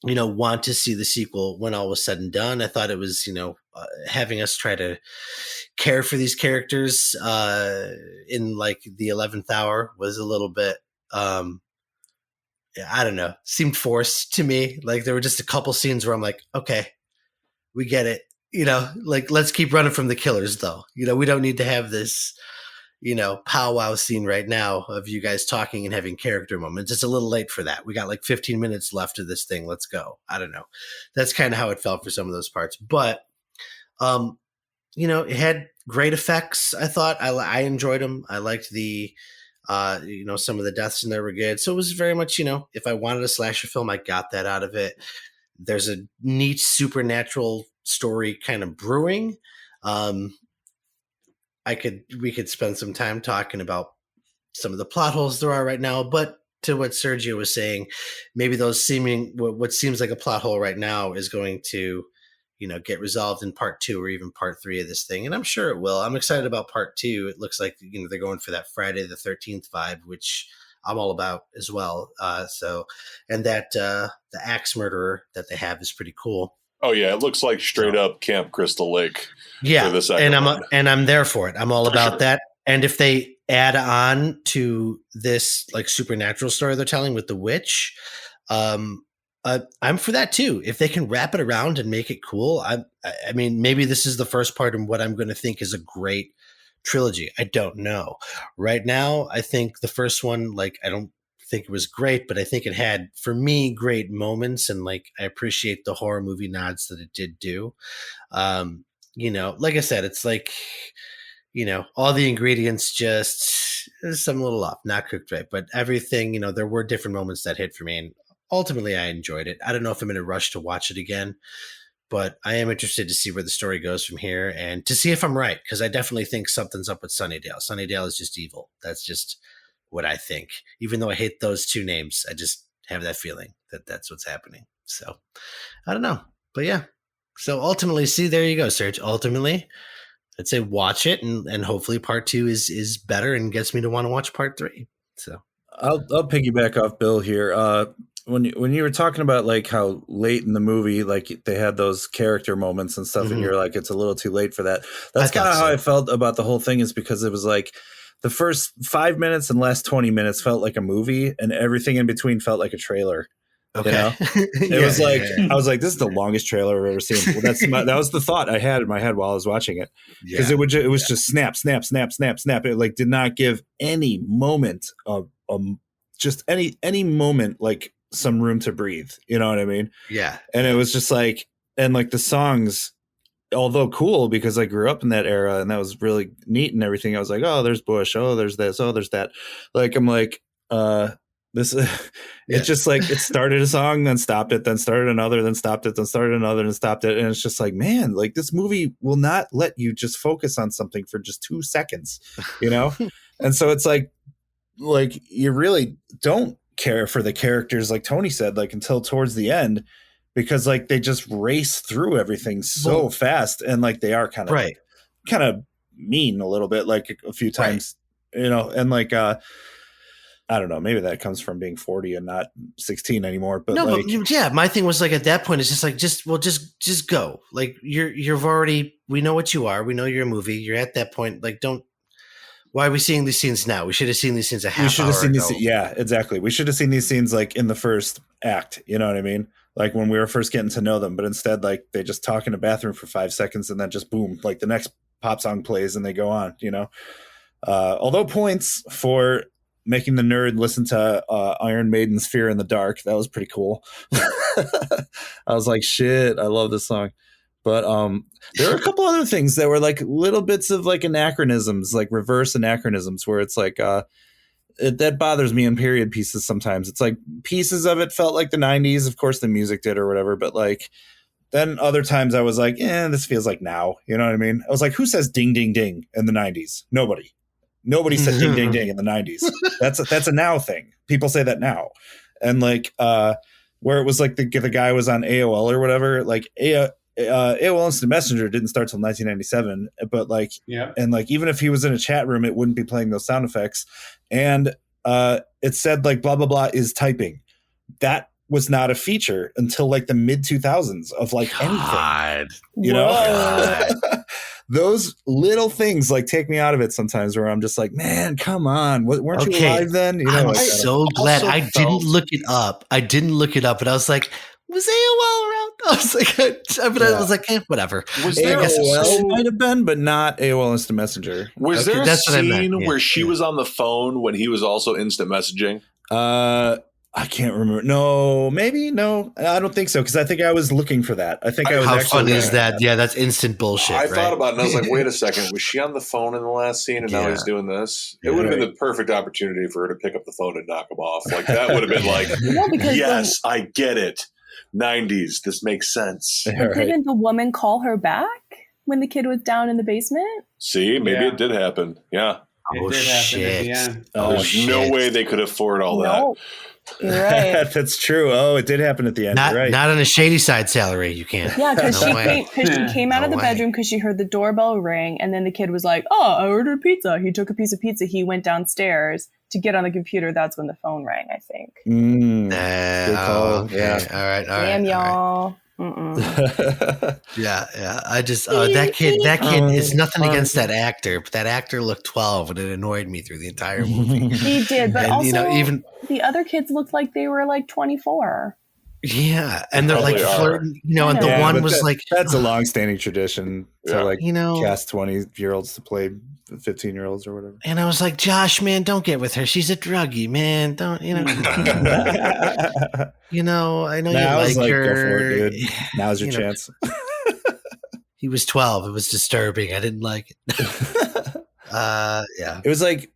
want to see the sequel when all was said and done. I thought it was, having us try to care for these characters in like the 11th hour was a little bit, I don't know, seemed forced to me. Like there were just a couple scenes where I'm like, okay, we get it. Like let's keep running from the killers though. We don't need to have this, powwow scene right now of you guys talking and having character moments. It's a little late for that. We got like 15 minutes left of this thing. Let's go. I don't know. That's kind of how it felt for some of those parts. But, it had great effects. I thought I enjoyed them. I liked the, some of the deaths in there were good. So it was very much, if I wanted a slasher film, I got that out of it. There's a neat supernatural story kind of brewing. We could spend some time talking about some of the plot holes there are right now, but to what Sergio was saying, maybe those what seems like a plot hole right now is going to, get resolved in part 2 or even part 3 of this thing. And I'm sure it will. I'm excited about part 2. It looks like, they're going for that Friday the 13th vibe, which I'm all about as well. And that, the axe murderer that they have is pretty cool. Oh yeah, it looks like straight up Camp Crystal Lake. Yeah, for the second one. and I'm there for it. I'm all For about sure. that. And if they add on to this like supernatural story they're telling with the witch, I'm for that too. If they can wrap it around and make it cool, I mean, maybe this is the first part of what I'm going to think is a great trilogy. I don't know. Right now, I think the first one, like, I don't think it was great, but I think it had, for me, great moments, and like I appreciate the horror movie nods that it did do. Like I said, it's like, all the ingredients just some little off, not cooked right, but everything, there were different moments that hit for me, and ultimately I enjoyed it. I don't know if I'm in a rush to watch it again, but I am interested to see where the story goes from here and to see if I'm right, because I definitely think something's up with Sunnydale. Sunnydale is just evil. That's just what I think. Even though I hate those two names, I just have that feeling that that's what's happening. So I don't know. But yeah. So ultimately, see, there you go, Serge. Ultimately, I'd say watch it, and hopefully part 2 is better and gets me to want to watch part 3. So I'll piggyback off Bill here. When you were talking about like how late in the movie, like they had those character moments and stuff, and you're like, it's a little too late for that. That's kind of how I felt about the whole thing, is because it was like the first 5 minutes and last 20 minutes felt like a movie, and everything in between felt like a trailer. Okay. You know? It was like, I was like, this is the longest trailer I've ever seen. Well, that was the thought I had in my head while I was watching it. Because it was just snap, snap, snap, snap, snap. It like did not give any moment of just any moment like some room to breathe. You know what I mean? Yeah. And it was just like, and like the songs, although cool because I grew up in that era and that was really neat and everything. I was like, oh, there's Bush. Oh, there's this. Oh, there's that. Like, I'm like, it's just like it started a song, then stopped it, then started another, then stopped it, then started another, and stopped it. And it's just like, man, like this movie will not let you just focus on something for just 2 seconds, you know? And so it's like you really don't care for the characters, like Tony said, like until towards the end, because like they just race through everything so fast, and like they are kind of mean a little bit, like a few times, you know, and like I don't know, maybe that comes from being 40 and not 16 anymore. But no, like, but yeah, my thing was like at that point, it's just like just go. Like you've already, we know what you are. We know you're a movie. You're at that point. Like, why are we seeing these scenes now? We should have seen these scenes a half hour ago. Yeah, exactly. We should have seen these scenes like in the first act. You know what I mean? Like when we were first getting to know them. But instead, like they just talk in a bathroom for 5 seconds and then just boom, like the next pop song plays and they go on. You know, although points for making the nerd listen to Iron Maiden's Fear in the Dark. That was pretty cool. I was like, shit, I love this song. But there were a couple other things that were like little bits of like anachronisms, like reverse anachronisms, where it's like that bothers me in period pieces sometimes. It's like pieces of it felt like the 90s. Of course, the music did or whatever. But like then other times I was like, this feels like now. You know what I mean? I was like, who says ding, ding, ding in the 90s? Nobody said ding, ding, ding in the 90s. That's a now thing. People say that now. And like where it was like the guy was on AOL or whatever, like AOL Instant Messenger didn't start till 1997. But like, and like even if he was in a chat room, it wouldn't be playing those sound effects. And it said like blah, blah, blah is typing. That was not a feature until like the mid 2000s of like anything. You know? Those little things like take me out of it sometimes, where I'm just like, man, come on. Weren't you alive then? You know, I'm so glad I didn't look it up. But I was like, was AOL around? I was like, I was like, whatever. Was there AOL might have been, but not AOL Instant Messenger. Was there a scene where she was on the phone when he was also instant messaging? I can't remember. No, maybe no. I don't think so, because I think I was looking for that. I think I was. How funny is that? Yeah, that's instant bullshit. I thought about it and I was like, wait a second, was she on the phone in the last scene and now he's doing this? It would have been the perfect opportunity for her to pick up the phone and knock him off. Like that would have been like, yes, I get it. 90s, this makes sense. Didn't the woman call her back when the kid was down in the basement? See, maybe it did happen. Yeah. It did happen at the end. There's no way they could afford all that. You're right. That's true. Oh, it did happen at the end. Not, right. Not on a Shady Side salary. You can't. Yeah, because she came out of the bedroom because she heard the doorbell ring, and then the kid was like, "Oh, I ordered pizza." He took a piece of pizza. He went downstairs to get on the computer. That's when the phone rang, I think. Good call. Okay. Yeah. All right. Damn, y'all. Yeah. I just that kid is nothing against that actor, but that actor looked 12 and it annoyed me through the entire movie. He did, but and, also even the other kids looked like they were like 24. Yeah, and they're like flirting, and the one was like, that's a long-standing tradition to cast 20-year-olds to play 15-year-olds or whatever. And I was like, Josh, man, don't get with her. She's a druggie, man. Don't I know you like her. Go for it, dude. Now's your chance. He was 12. It was disturbing. I didn't like it. Yeah. It was like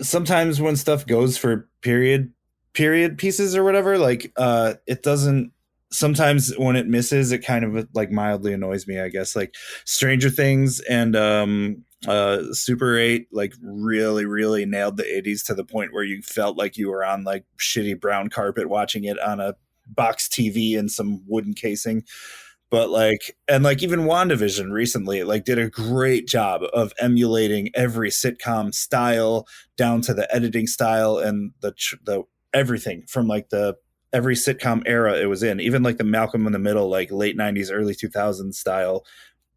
sometimes when stuff goes for period period pieces or whatever, like it doesn't, sometimes when it misses, it kind of like mildly annoys me, I guess. Like Stranger Things and Super 8 like really nailed the 80s to the point where you felt like you were on like shitty brown carpet watching it on a box TV and some wooden casing. But like, and like even WandaVision recently like did a great job of emulating every sitcom style down to the editing style and the everything from like the every sitcom era it was in, even like the Malcolm in the Middle, like late 90s, early 2000s style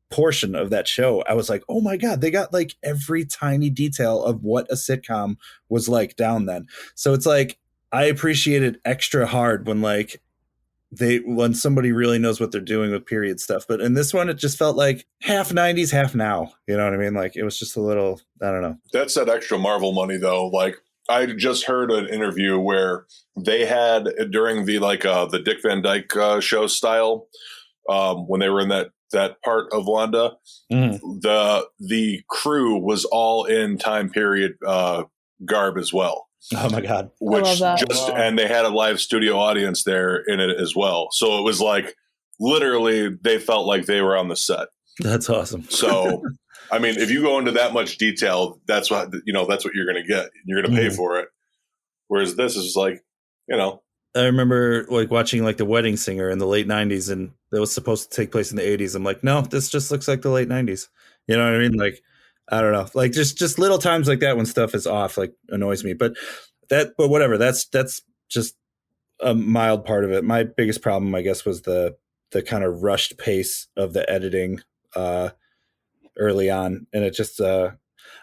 portion of that show. I was like, oh my God, they got like every tiny detail of what a sitcom was like down then. So it's like, I appreciate it extra hard when like when somebody really knows what they're doing with period stuff. But in this one, it just felt like half 90s, half now. You know what I mean? Like it was just a little, I don't know. That's that extra Marvel money though. Like I just heard an interview where they had during the the Dick Van Dyke show style, when they were in that part of Wanda, the crew was all in time period garb as well. Oh my God. Which and they had a live studio audience there in it as well. So it was like literally they felt like they were on the set. That's awesome. So I mean, if you go into that much detail, that's what that's what you're going to get. You're going to pay for it. Whereas this is like, I remember like watching like The Wedding Singer in the late 90s, and that was supposed to take place in the 80s. I'm like, no, this just looks like the late 90s. You know what I mean? Like, I don't know, like just little times like that when stuff is off, like annoys me. But whatever. That's just a mild part of it. My biggest problem, I guess, was the kind of rushed pace of the editing early on, and it just I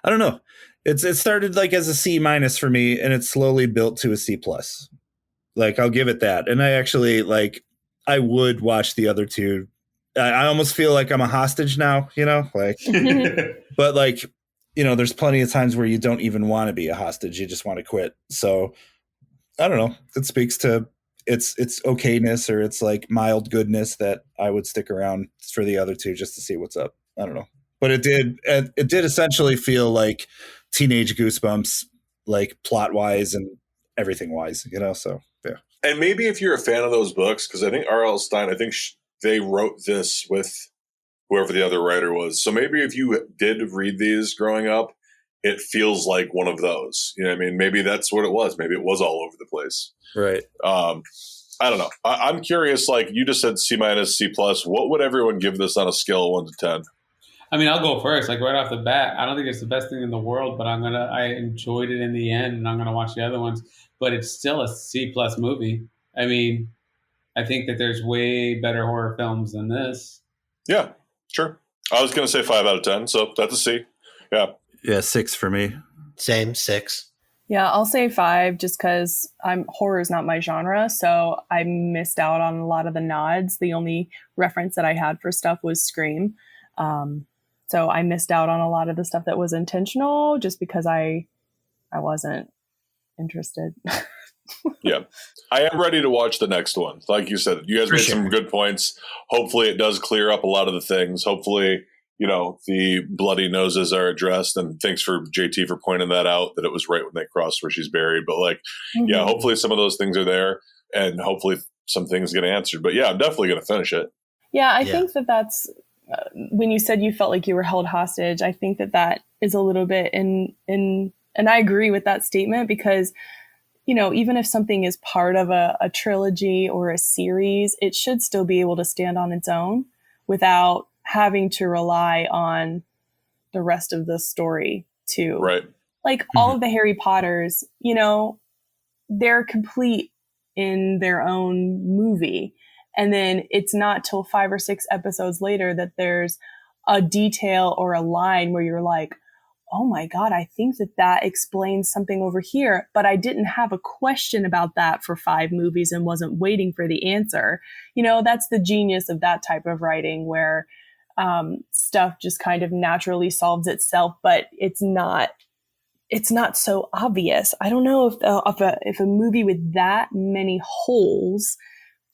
don't know. It started like as a C- for me, and it slowly built to a C+. Like I'll give it that. And I actually I would watch the other two. I almost feel like I'm a hostage now, like, but like, there's plenty of times where you don't even want to be a hostage. You just want to quit. So I don't know. It speaks to its okayness or its like mild goodness that I would stick around for the other two just to see what's up. I don't know. But it did essentially feel like Teenage Goosebumps, like plot wise and everything wise, so yeah. And maybe if you're a fan of those books, because I think R.L. Stine, I think they wrote this with whoever the other writer was. So maybe if you did read these growing up, it feels like one of those. You know what I mean? Maybe that's what it was. Maybe it was all over the place. Right. I don't know. I'm curious, like you just said C-, C+. What would everyone give this on a scale of 1 to 10? I mean, I'll go first. Like right off the bat, I don't think it's the best thing in the world, but I enjoyed it in the end, and I'm gonna watch the other ones. But it's still a C+ movie. I mean, I think that there's way better horror films than this. Yeah, sure. I was gonna say 5 out of 10, so that's a C. Yeah, 6 for me. Same, 6. Yeah, I'll say 5 just because horror is not my genre, so I missed out on a lot of the nods. The only reference that I had for stuff was Scream. So I missed out on a lot of the stuff that was intentional just because I wasn't interested. Yeah. I am ready to watch the next one. Like you said, you guys made some good points. Hopefully it does clear up a lot of the things. Hopefully, the bloody noses are addressed, and thanks for JT for pointing that out, that it was right when they crossed where she's buried. But yeah, hopefully some of those things are there, and hopefully some things get answered. But yeah, I'm definitely going to finish it. Yeah, I think that's when you said you felt like you were held hostage, I think that is a little bit and I agree with that statement because, even if something is part of a trilogy or a series, it should still be able to stand on its own without having to rely on the rest of the story too. Right. Like all of the Harry Potters, they're complete in their own movie. And then it's not till 5 or 6 episodes later that there's a detail or a line where you're like, oh my God, I think that explains something over here. But I didn't have a question about that for 5 movies and wasn't waiting for the answer. That's the genius of that type of writing where stuff just kind of naturally solves itself, but it's not so obvious. I don't know if a movie with that many holes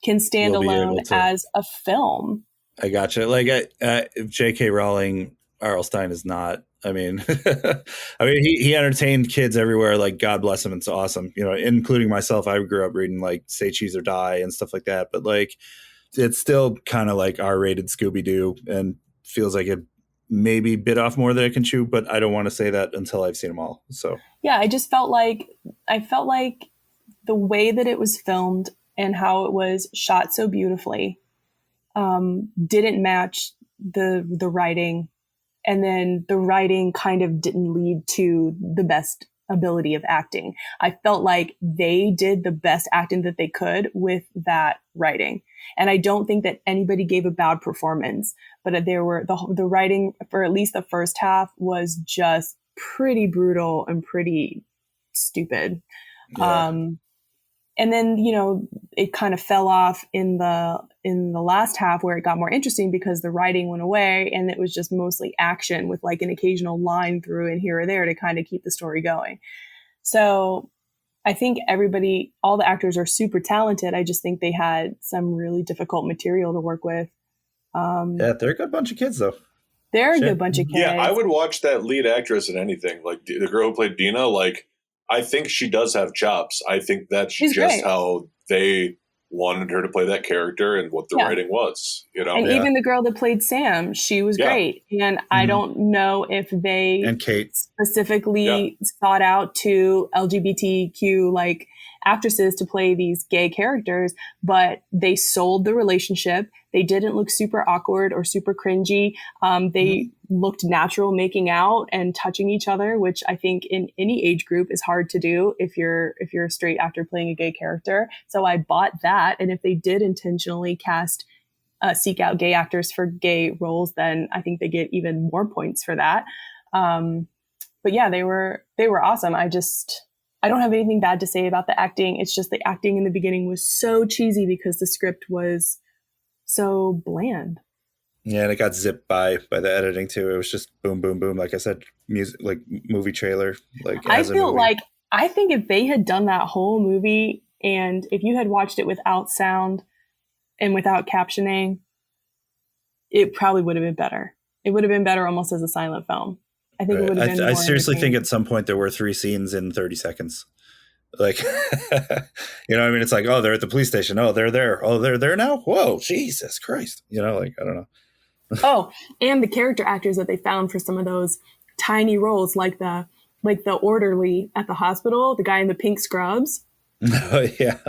can stand alone as a film. I gotcha. Like J.K. Rowling, R.L. Stine is not I mean, he entertained kids everywhere. Like, God bless him. It's awesome. You know, including myself. I grew up reading like Say Cheese or Die and stuff like that. But like, it's still kind of like R-rated Scooby-Doo and feels like it maybe bit off more than it can chew. But I don't want to say that until I've seen them all. So yeah, I felt like the way that it was filmed and how it was shot so beautifully didn't match the writing. And then the writing kind of didn't lead to the best ability of acting. I felt like they did the best acting that they could with that writing. And I don't think that anybody gave a bad performance, but there were the writing for at least the first half was just pretty brutal and pretty stupid. yeah. And then, you know, it kind of fell off in the last half where it got more interesting because the writing went away and it was just mostly action with like an occasional line through in here or there to kind of keep the story going. So I think all the actors are super talented. I just think they had some really difficult material to work with. Yeah, they're a good bunch of kids though. They're a good bunch of kids. Yeah, I would watch that lead actress in anything. Like the girl who played Dina, like, I think she does have chops. I think that's She's just great. how they wanted her to play that character and what the writing was, you know? And even the girl that played Sam, she was great. And I don't know if they and Kate specifically sought out to LGBTQ like actresses to play these gay characters, but they sold the relationship. They didn't look super awkward or super cringy. They looked natural making out and touching each other, which I think in any age group is hard to do if you're a straight actor playing a gay character. So I bought that. And if they did intentionally seek out gay actors for gay roles, then I think they get even more points for that. But yeah, they were awesome. I don't have anything bad to say about the acting. It's just the acting in the beginning was so cheesy because the script was so bland. Yeah, and it got zipped by the editing too. It was just boom, boom, boom. Like I said, music, like movie trailer. Like I think if they had done that whole movie, and if you had watched it without sound and without captioning, it probably would have been better. It would have been better almost as a silent film. I think it would have been. I seriously think at some point there were 3 scenes in 30 seconds. Like, you know what I mean? It's like, oh, they're at the police station. Oh, they're there. Oh, they're there now. Whoa, Jesus Christ. You know, like, I don't know. Oh, and the character actors that they found for some of those tiny roles, like the orderly at the hospital, the guy in the pink scrubs. Oh, yeah.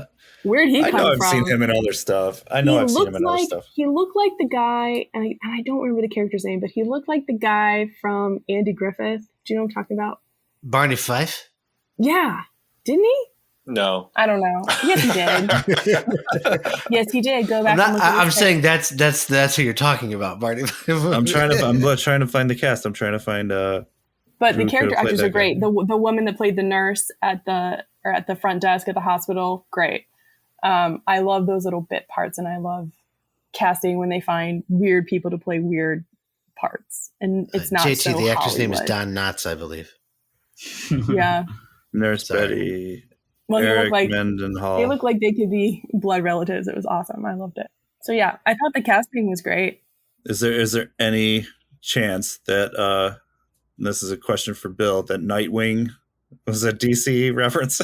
Where'd he come from? I've seen him in other stuff. I've seen him in other stuff. He looked like the guy, and I don't remember the character's name, but he looked like the guy from Andy Griffith. Do you know what I'm talking about? Barney Fife? Yeah. Didn't he? No. I don't know. Yes, he did. Yes, he did. Go back. I'm saying that's who you're talking about, Barney. I'm trying to find the cast. I'm trying to find. But the character actors are great. The woman that played the nurse at the front desk at the hospital, great. I love those little bit parts, and I love casting when they find weird people to play weird parts. And it's not JT. So the actor's Hollywood. name is Don Knotts, I believe. Yeah. Nurse Betty. Well, Eric Mendenhall. They look like they could be blood relatives. It was awesome. I loved it. So yeah, I thought the casting was great. Is there any chance that this is a question for Bill, that Nightwing was a DC reference?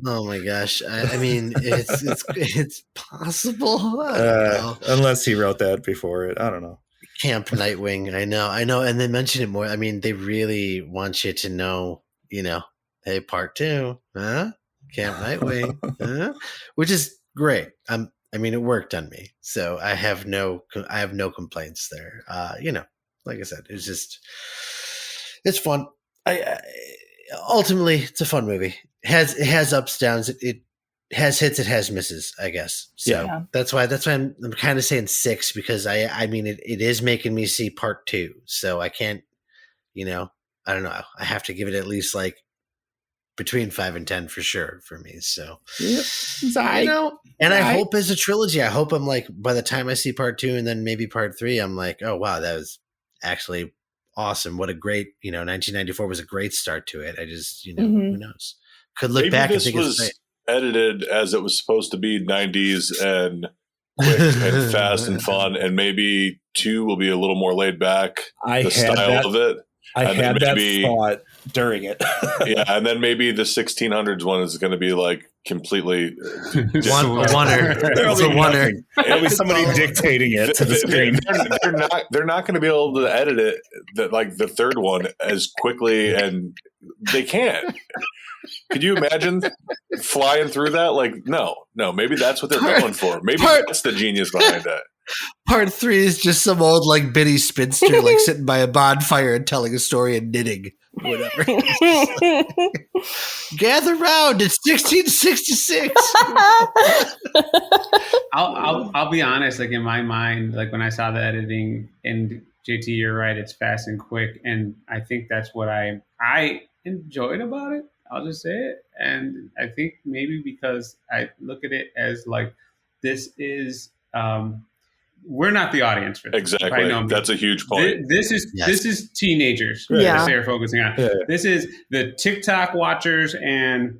Oh my gosh! I mean, it's possible. I don't know. Unless he wrote that before it. I don't know. Camp Nightwing. I know, and they mention it more. I mean, they really want you to know. You know, hey, part 2, huh? Camp Nightwing, huh? Which is great. I mean, it worked on me, so I have no complaints there. You know, like I said, it's fun. Ultimately, it's a fun movie. It has ups, downs. It has hits. It has misses, I guess. So yeah. that's why I'm kind of saying 6, because I mean, it is making me see part 2. So I can't, you know, I don't know. I have to give it at least like between 5 and 10 for sure for me. So, yep. You know, and I hope as a trilogy, I hope I'm like, by the time I see part 2 and then maybe part 3, I'm like, oh wow, that was actually awesome. What a great, 1994 was a great start to it. I just, who knows? Could look back and think was edited as it was supposed to be 90s and quick and fast and fun, and maybe 2 will be a little more laid back. The style of it. I had that thought during it. Yeah, and then maybe the 1600s one is going to be like completely There'll be somebody dictating it to the screen. They're not going to be able to edit it like the third one as quickly, and they can't. Could you imagine flying through that? Like, no. Maybe that's what they're going for. Maybe that's the genius behind that. Part 3 is just some old like bitty spinster like sitting by a bonfire and telling a story and knitting, whatever. Gather round! It's 1666. I'll be honest. Like in my mind, like when I saw the editing, and JT, you're right. It's fast and quick, and I think that's what I enjoyed about it. I'll just say it, and I think maybe because I look at it as like this is. We're not the audience for this. Exactly. That's a huge point. This is teenagers that they're focusing on. Yeah. This is the TikTok watchers and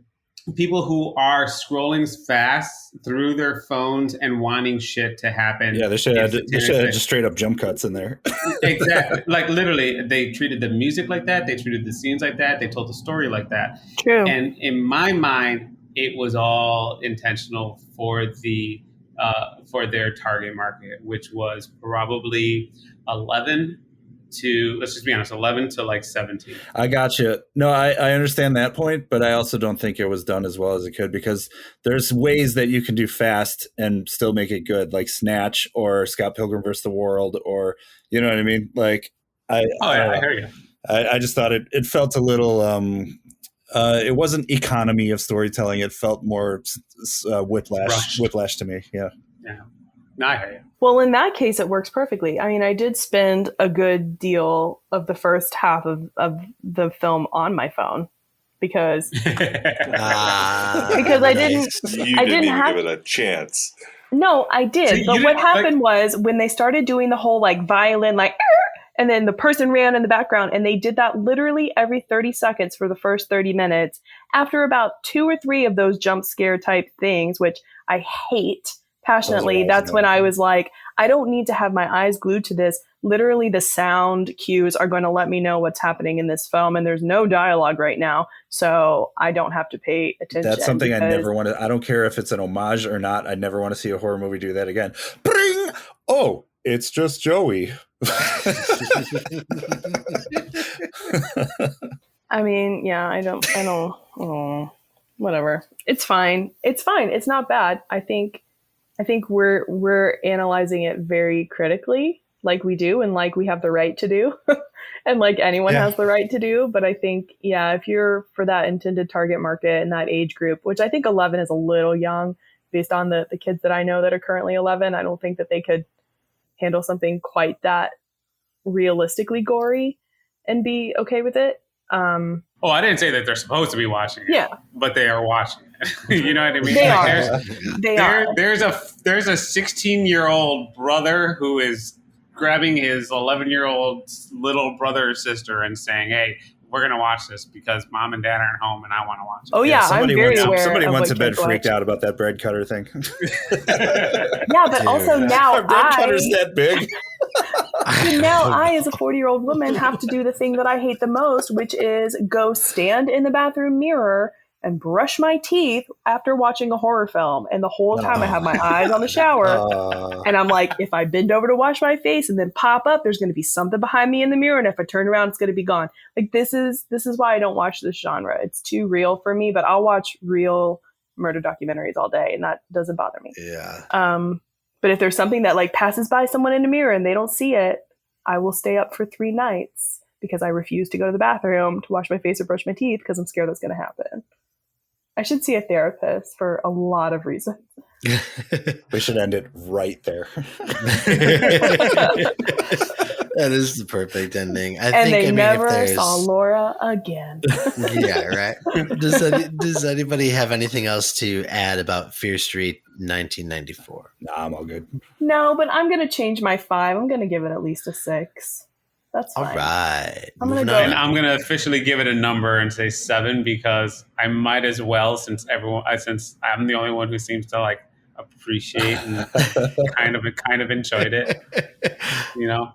people who are scrolling fast through their phones and wanting shit to happen. Yeah, they should have just straight up jump cuts in there. Exactly. Like literally, they treated the music like that. They treated the scenes like that. They told the story like that. True. And in my mind, it was all intentional for their target market, which was probably 11 to, let's just be honest, 11 to like 17. I gotcha. No, I understand that point, but I also don't think it was done as well as it could, because there's ways that you can do fast and still make it good, like Snatch or Scott Pilgrim vs. the World, or, you know what I mean? Like, I hear you. I just thought it felt a little, it wasn't economy of storytelling. It felt more whiplash to me. Yeah. No, I hear you. Well, in that case, it works perfectly. I mean, I did spend a good deal of the first half of the film on my phone because I didn't give it a chance. No, I did. But what happened was when they started doing the whole like violin, like, and then the person ran in the background, and they did that literally every 30 seconds for the first 30 minutes. After about 2 or 3 of those jump scare type things, which I hate passionately, that's when I was like, I don't need to have my eyes glued to this. Literally, the sound cues are going to let me know what's happening in this film, and there's no dialogue right now, so I don't have to pay attention. That's something I never want to. I don't care if it's an homage or not. I never want to see a horror movie do that again. Bring! Oh, it's just Joey. I mean, yeah, I don't. Whatever. It's fine. It's not bad. I think we're analyzing it very critically, like we do, and like we have the right to do, and like anyone has the right to do. But I think, if you're for that intended target market and that age group, which I think 11 is a little young, based on the kids that I know that are currently 11, I don't think that they could handle something quite that realistically gory and be okay with it. I didn't say that they're supposed to be watching it. Yeah, but they are watching it. You know what I mean? They are. There's a 16-year-old brother who is grabbing his 11-year-old little brother or sister and saying, "Hey, we're gonna watch this because mom and dad aren't home and I want to watch it." Oh yeah, I'm very aware. Somebody went to bed freaked out about that bread cutter thing. Yeah, but also now our bread cutter's that big. Now I, as a 40-year-old woman, have to do the thing that I hate the most, which is go stand in the bathroom mirror and brush my teeth after watching a horror film. And the whole time I have my eyes on the shower. And I'm like, if I bend over to wash my face and then pop up, there's going to be something behind me in the mirror. And if I turn around, it's going to be gone. Like, this is why I don't watch this genre. It's too real for me, but I'll watch real murder documentaries all day, and that doesn't bother me. Yeah. But if there's something that like passes by someone in a mirror and they don't see it, I will stay up for 3 nights because I refuse to go to the bathroom to wash my face or brush my teeth because I'm scared that's going to happen. I should see a therapist for a lot of reasons. We should end it right there. That is the perfect ending. They never saw Laura again. Yeah, right. Does anybody have anything else to add about Fear Street 1994? Nah, I'm all good. No, but I'm going to change my 5. I'm going to give it at least a 6. That's fine. All right. I'm going to officially give it a number and say 7 because I might as well, since I'm the only one who seems to like appreciate and kind of enjoyed it. You know.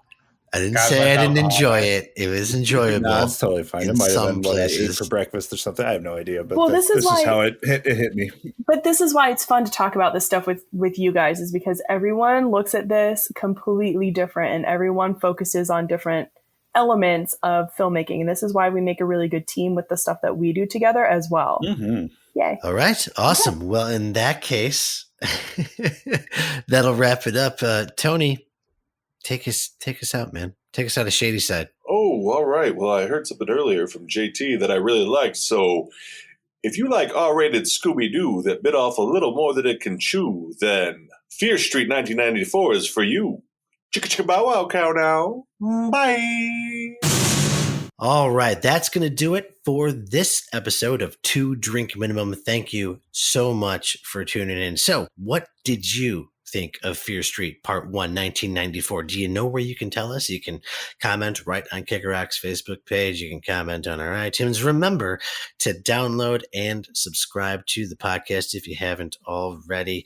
I didn't God say bless I didn't enjoy alcohol. it. It was enjoyable. No, it's totally fine. In It might have some been what I ate places. for breakfast or something. I have no idea. But Well, this is why- how it hit me. But this is why it's fun to talk about this stuff with you guys, is because everyone looks at this completely different and everyone focuses on different elements of filmmaking. And this is why we make a really good team with the stuff that we do together as well. Mm-hmm. Yay. All right. Awesome. Well, in that case, that'll wrap it up. Tony, take us out, man. Take us out of Shady Side. Oh, all right. Well, I heard something earlier from JT that I really liked. So if you like R-rated Scooby-Doo that bit off a little more than it can chew, then Fear Street 1994 is for you. Chicka chicka bow wow cow now. Bye. All right. That's going to do it for this episode of 2 Drink Minimum. Thank you so much for tuning in. So what did you think of Fear Street Part 1, 1994? Do you know where you can tell us? You can comment right on Kicker Rock's Facebook page. You can comment on our iTunes. Remember to download and subscribe to the podcast if you haven't already.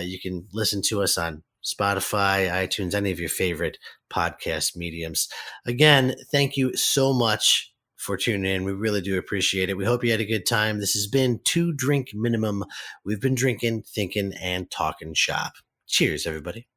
You can listen to us on Spotify, iTunes, any of your favorite podcast mediums. Again, thank you so much for tuning in. We really do appreciate it. We hope you had a good time. This has been 2 Drink Minimum. We've been drinking, thinking, and talking shop. Cheers, everybody.